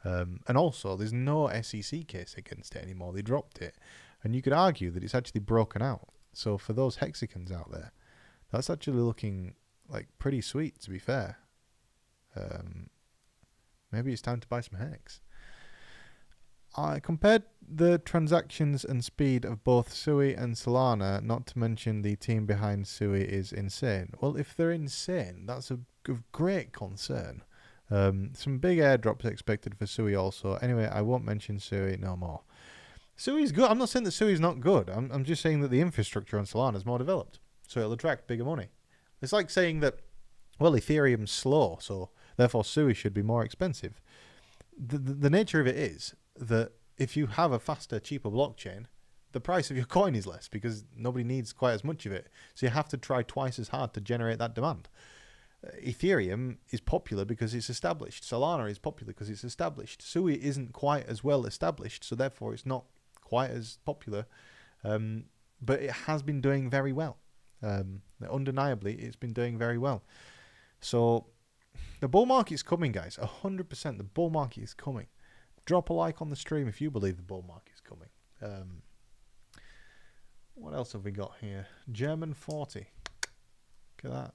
And also, there's no SEC case against it anymore. They dropped it. And you could argue that it's actually broken out. So for those Hexicans out there, that's actually looking like pretty sweet, to be fair. Maybe it's time to buy some Hex. I compared the transactions and speed of both Sui and Solana, not to mention the team behind Sui is insane. Well, if they're insane, that's of great concern. Some big airdrops expected for Sui also. Anyway, I won't mention Sui no more. Sui's good. I'm not saying that Sui's not good. I'm just saying that the infrastructure on Solana is more developed, so it'll attract bigger money. It's like saying that, well, Ethereum's slow, so therefore Sui should be more expensive. The nature of it is that if you have a faster, cheaper blockchain, the price of your coin is less because nobody needs quite as much of it. So you have to try twice as hard to generate that demand. Ethereum is popular because it's established. Solana is popular because it's established. Sui isn't quite as well established, so therefore it's not quite as popular. But it has been doing very well. Undeniably, it's been doing very well. So the bull market's coming, guys. 100%. The bull market is coming. Drop a like on the stream if you believe the bull market is coming. What else have we got here? German 40. Look at that.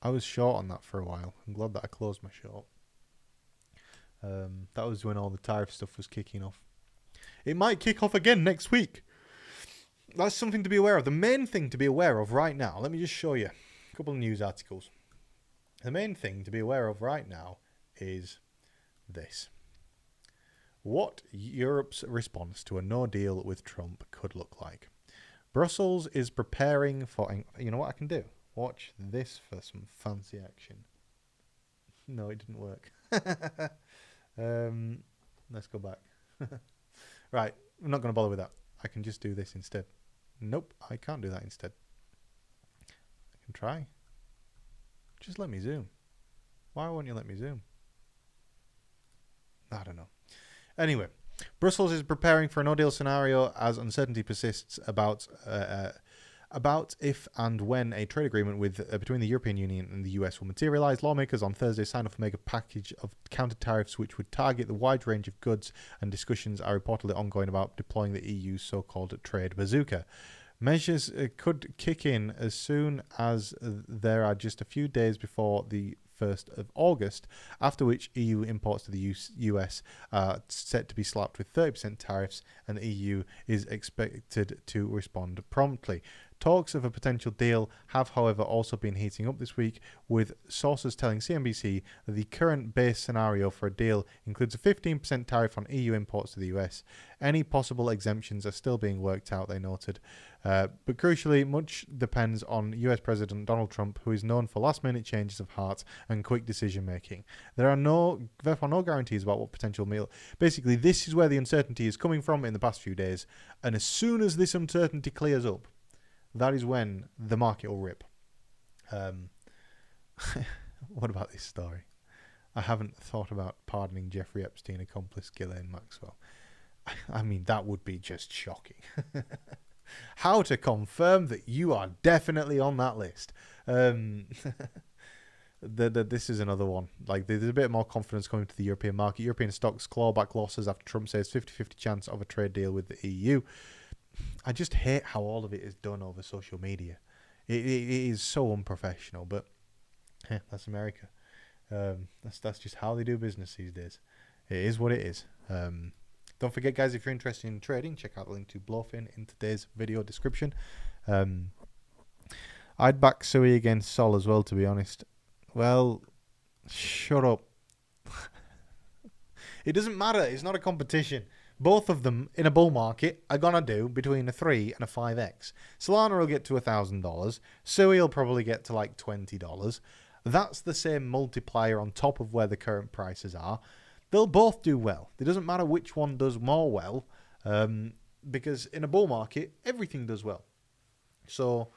I was short on that for a while. I'm glad that I closed my short. That was when all the tariff stuff was kicking off. It might kick off again next week. That's something to be aware of. The main thing to be aware of right now, let me just show you a couple of news articles. The main thing to be aware of right now is this. What Europe's response to a no deal with Trump could look like. Brussels is preparing for... You know what I can do? Watch this for some fancy action. No, it didn't work. Let's go back. Right, I'm not going to bother with that. I can just do this instead. Nope, I can't do that instead. I can try. Just let me zoom. Why won't you let me zoom? I don't know. Anyway, Brussels is preparing for a no-deal scenario as uncertainty persists about if and when a trade agreement between the European Union and the US will materialise. Lawmakers on Thursday signed off a mega package of counter-tariffs which would target the wide range of goods, and discussions are reportedly ongoing about deploying the EU's so-called trade bazooka. Measures could kick in as soon as there are just a few days before the 1st of August, after which EU imports to the US are set to be slapped with 30% tariffs, and the EU is expected to respond promptly. Talks of a potential deal have, however, also been heating up this week, with sources telling CNBC that the current base scenario for a deal includes a 15% tariff on EU imports to the US. Any possible exemptions are still being worked out, they noted. But crucially, much depends on US President Donald Trump, who is known for last-minute changes of heart and quick decision-making. There are therefore no guarantees about what potential meal. Basically, this is where the uncertainty is coming from in the past few days, and as soon as this uncertainty clears up, that is when the market will rip. What about this story? I haven't thought about pardoning Jeffrey Epstein accomplice Ghislaine Maxwell. I mean, that would be just shocking. How to confirm that you are definitely on that list. This is another one. Like, there's a bit more confidence coming to the European market. European stocks claw back losses after Trump says 50-50 chance of a trade deal with the EU. I just hate how all of it is done over social media. It is so unprofessional, but that's America. That's just how they do business these days. It is what it is. Don't forget, guys, if you're interested in trading, check out the link to Blowfin in today's video description. I'd back Sui against Sol as well, to be honest. Well, shut up. It doesn't matter. It's not a competition. Both of them in a bull market are going to do between a 3 and a 5x. Solana will get to $1,000. Sui will probably get to like $20. That's the same multiplier on top of where the current prices are. They'll both do well. It doesn't matter which one does more well, because in a bull market, everything does well. So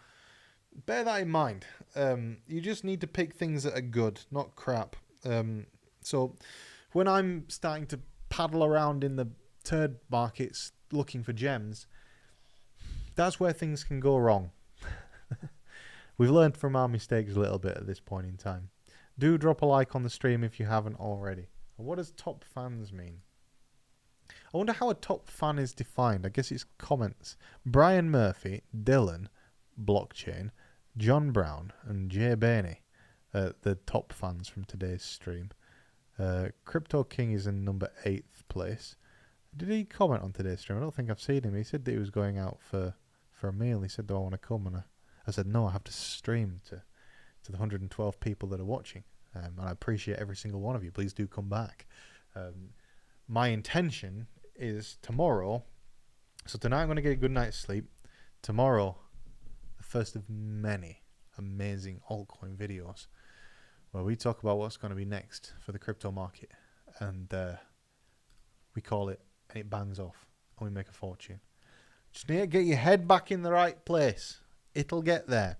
bear that in mind. You just need to pick things that are good, not crap. So when I'm starting to paddle around in the turd markets looking for gems, that's where things can go wrong. We've learned from our mistakes a little bit at this point in time. Do drop a like on the stream if you haven't already. And what does top fans mean? I wonder how a top fan is defined. I guess it's comments. Brian Murphy, Dylan, Blockchain, John Brown, and Jay Bainey, the top fans from today's stream. Crypto King is in number 8th place. Did he comment on today's stream? I don't think I've seen him. He said that he was going out for a meal. He said, do I want to come? And I said, no, I have to stream to the 112 people that are watching. And I appreciate every single one of you. Please do come back. My intention is tomorrow. So tonight I'm going to get a good night's sleep. Tomorrow, the first of many amazing altcoin videos where we talk about what's going to be next for the crypto market. And we call it, and it bangs off, and we make a fortune. Just need to get your head back in the right place. It'll get there.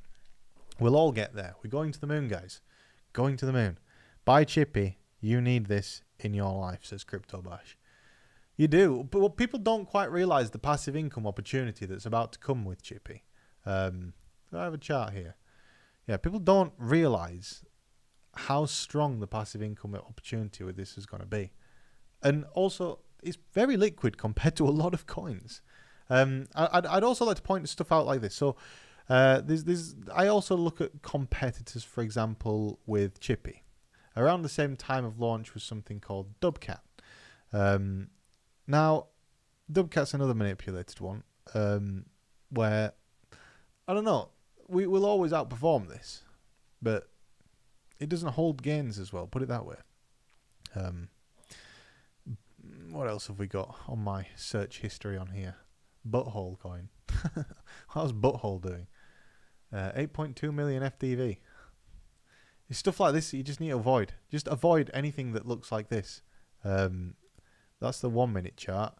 We'll all get there. We're going to the moon, guys. Going to the moon. Buy Chippy. You need this in your life, says Crypto Bash. You do. But what people don't quite realise the passive income opportunity that's about to come with Chippy. I have a chart here. Yeah, people don't realise how strong the passive income opportunity with this is going to be. And also, it's very liquid compared to a lot of coins. I'd also like to point stuff out like this. So, I also look at competitors, for example, with Chippy. Around the same time of launch was something called Dubcat. Now, Dubcat's another manipulated one, where, I don't know, we will always outperform this, but it doesn't hold gains as well. Put it that way. What else have we got on my search history on here? Butthole coin. How's Butthole doing? 8.2 million FDV. It's stuff like this that you just need to avoid. Just avoid anything that looks like this. That's the 1 minute chart.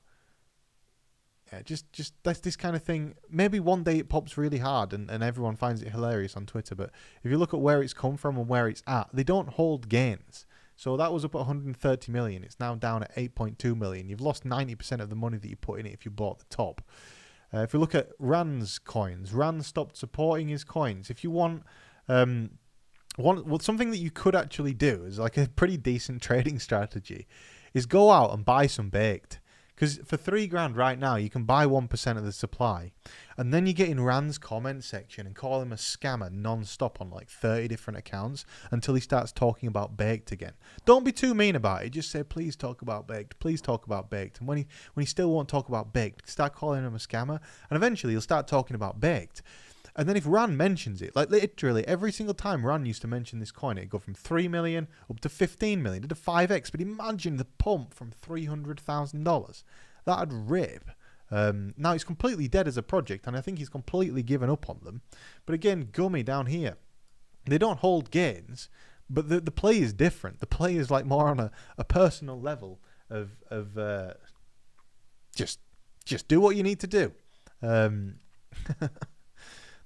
Yeah, just that's this kind of thing. Maybe one day it pops really hard and everyone finds it hilarious on Twitter. But if you look at where it's come from and where it's at, they don't hold gains. So that was up at 130 million. It's now down at 8.2 million. You've lost 90% of the money that you put in it if you bought the top. If you look at Rand's coins, Rand stopped supporting his coins. If you want, something that you could actually do is like a pretty decent trading strategy, is go out and buy some baked. Because for $3,000 right now, you can buy 1% of the supply. And then you get in Rand's comment section and call him a scammer non-stop on like 30 different accounts until he starts talking about baked again. Don't be too mean about it. Just say, please talk about baked. Please talk about baked. And when he still won't talk about baked, start calling him a scammer. And eventually he'll start talking about baked. And then if Rand mentions it, like literally every single time Rand used to mention this coin, it'd go from 3 million up to 15 million. It did a 5x. But imagine the pump from $300,000. That'd rip. Now it's completely dead as a project, and I think he's completely given up on them. But again, Gummy down here, they don't hold gains, but the play is different. The play is like more on a personal level of just do what you need to do.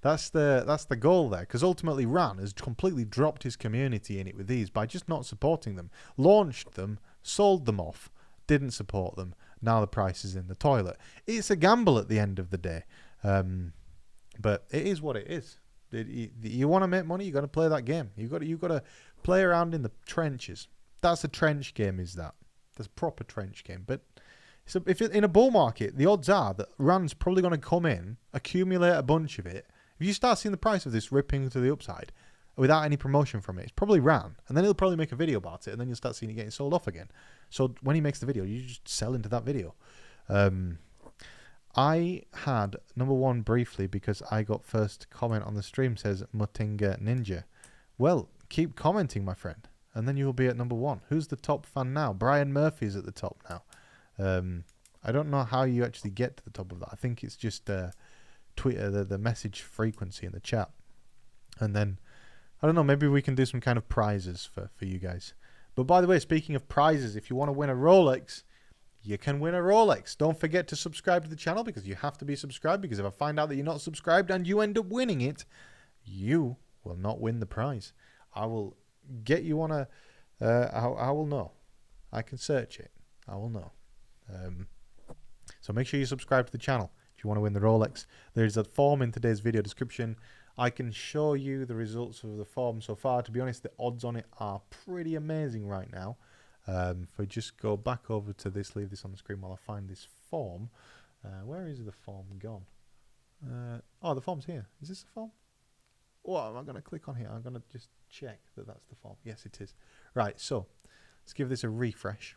That's the goal there, because ultimately Ran has completely dropped his community in it with these by just not supporting them. Launched them, sold them off, didn't support them. Now the price is in the toilet. It's a gamble at the end of the day, but it is what it is. You want to make money, you got to play that game. You got to play around in the trenches. That's a trench game. Is that? That's a proper trench game. But if in a bull market, the odds are that Rand's probably going to come in, accumulate a bunch of it. If you start seeing the price of this ripping to the upside without any promotion from it, it's probably Ran. And then he'll probably make a video about it, and then you'll start seeing it getting sold off again. So when he makes the video, you just sell into that video. I had number one briefly because I got first comment on the stream, says Mutinga Ninja. Well, keep commenting, my friend, and then you will be at number one. Who's the top fan now? Brian Murphy's at the top now. I don't know how you actually get to the top of that. I think it's just Twitter, the message frequency in the chat. And then, I don't know, maybe we can do some kind of prizes for you guys. But by the way, speaking of prizes, if you want to win a Rolex, you can win a Rolex. Don't forget to subscribe to the channel, because you have to be subscribed, because if I find out that you're not subscribed and you end up winning it, you will not win the prize. I will get you on a... I will know. I can search it. I will know. So make sure you subscribe to the channel if you want to win the Rolex. There's a form in today's video description. I can show you the results of the form so far. To be honest, the odds on it are pretty amazing right now. If we just go back over to this, leave this on the screen while I find this form. Where is the form gone? Oh, the form's here. Is this the form? Oh, am I going to click on here? I'm going to just check that that's the form. Yes, it is. Right, so let's give this a refresh.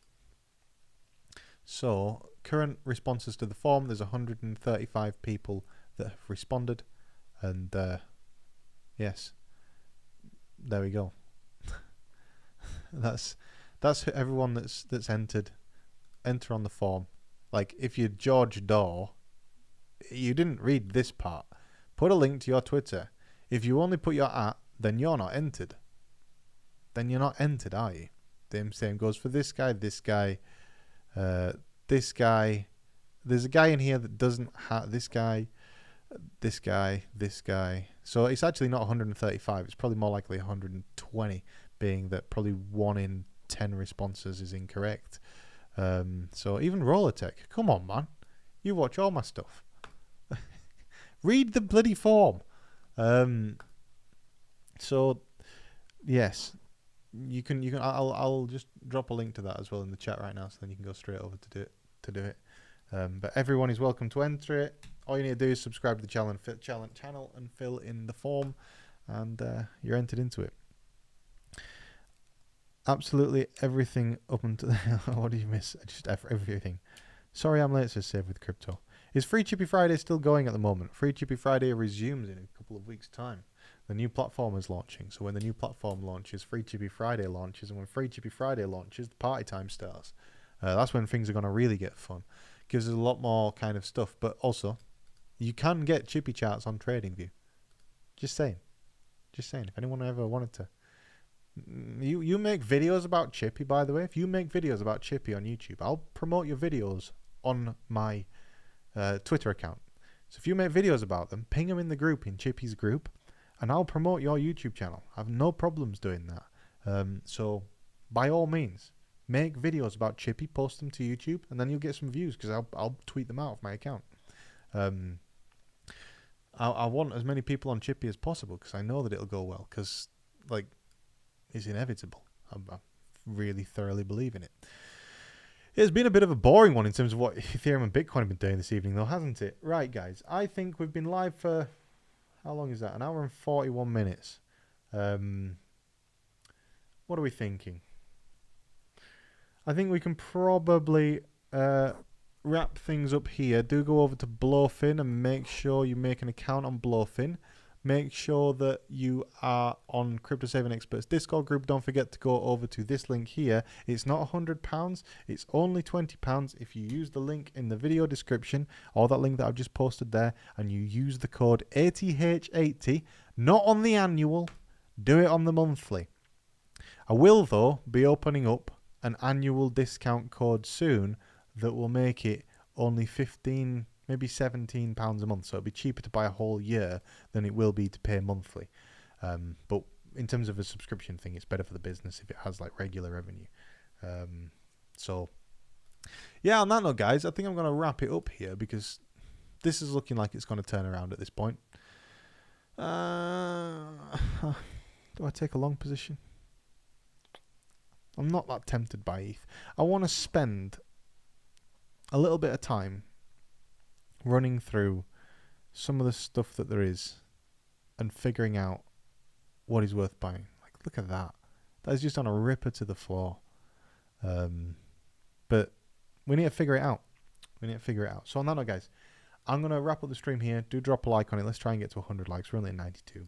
So, current responses to the form, there's 135 people that have responded. And, yes, there we go. That's everyone that's entered. Enter on the form. Like, if you're George Daw, you didn't read this part. Put a link to your Twitter. If you only put your @ then you're not entered. Then you're not entered, are you? The same goes for this guy, this guy, this guy. There's a guy in here that doesn't have this guy, this guy, this guy. So it's actually not 135. It's probably more likely 120, being that probably 1 in 10 responses is incorrect. So even Rollertech, come on, man. You watch all my stuff. Read the bloody form. So yes, you can. I'll just drop a link to that as well in the chat right now, so then you can go straight over to do it. But everyone is welcome to enter it. All you need to do is subscribe to the channel and fill in the form, and you're entered into it. Absolutely everything up until... What did you miss? Just everything. Sorry I'm late, says Save with Crypto. Is Free Chippy Friday still going at the moment? Free Chippy Friday resumes in a couple of weeks' time. The new platform is launching. So when the new platform launches, Free Chippy Friday launches. And when Free Chippy Friday launches, the party time starts. That's when things are going to really get fun. Gives us a lot more kind of stuff. But also, you can get Chippy charts on TradingView. Just saying. Just saying. If anyone ever wanted to. You make videos about Chippy, by the way. If you make videos about Chippy on YouTube, I'll promote your videos on my Twitter account. So if you make videos about them, ping them in the group, in Chippy's group, and I'll promote your YouTube channel. I have no problems doing that. So by all means, make videos about Chippy, post them to YouTube, and then you'll get some views because I'll tweet them out of my account. I want as many people on Chippy as possible because I know that it'll go well because, like, it's inevitable. I really thoroughly believe in it. It's been a bit of a boring one in terms of what Ethereum and Bitcoin have been doing this evening, though, hasn't it? Right, guys. I think we've been live for... How long is that? An hour and 41 minutes. What are we thinking? I think we can probably wrap things up here. Do go over to Blowfin and make sure you make an account on Blowfin. Make sure that you are on Crypto Saving Experts Discord group. Don't forget to go over to this link here. It's not £100. It's only £20 if you use the link in the video description or that link that I've just posted there and you use the code ATH80. Not on the annual. Do it on the monthly. I will, though, be opening up an annual discount code soon that will make it only 15, maybe £17 a month. So it'll be cheaper to buy a whole year than it will be to pay monthly. But in terms of a subscription thing, it's better for the business if it has like regular revenue. So yeah, on that note, guys, I think I'm going to wrap it up here because this is looking like it's going to turn around at this point. Do I take a long position? I'm not that tempted by ETH. I want to spend a little bit of time running through some of the stuff that there is and figuring out what is worth buying. Like, look at that. That is just on a ripper to the floor. But we need to figure it out. So on that note, guys, I'm going to wrap up the stream here. Do drop a like on it. Let's try and get to 100 likes. We're only at 92.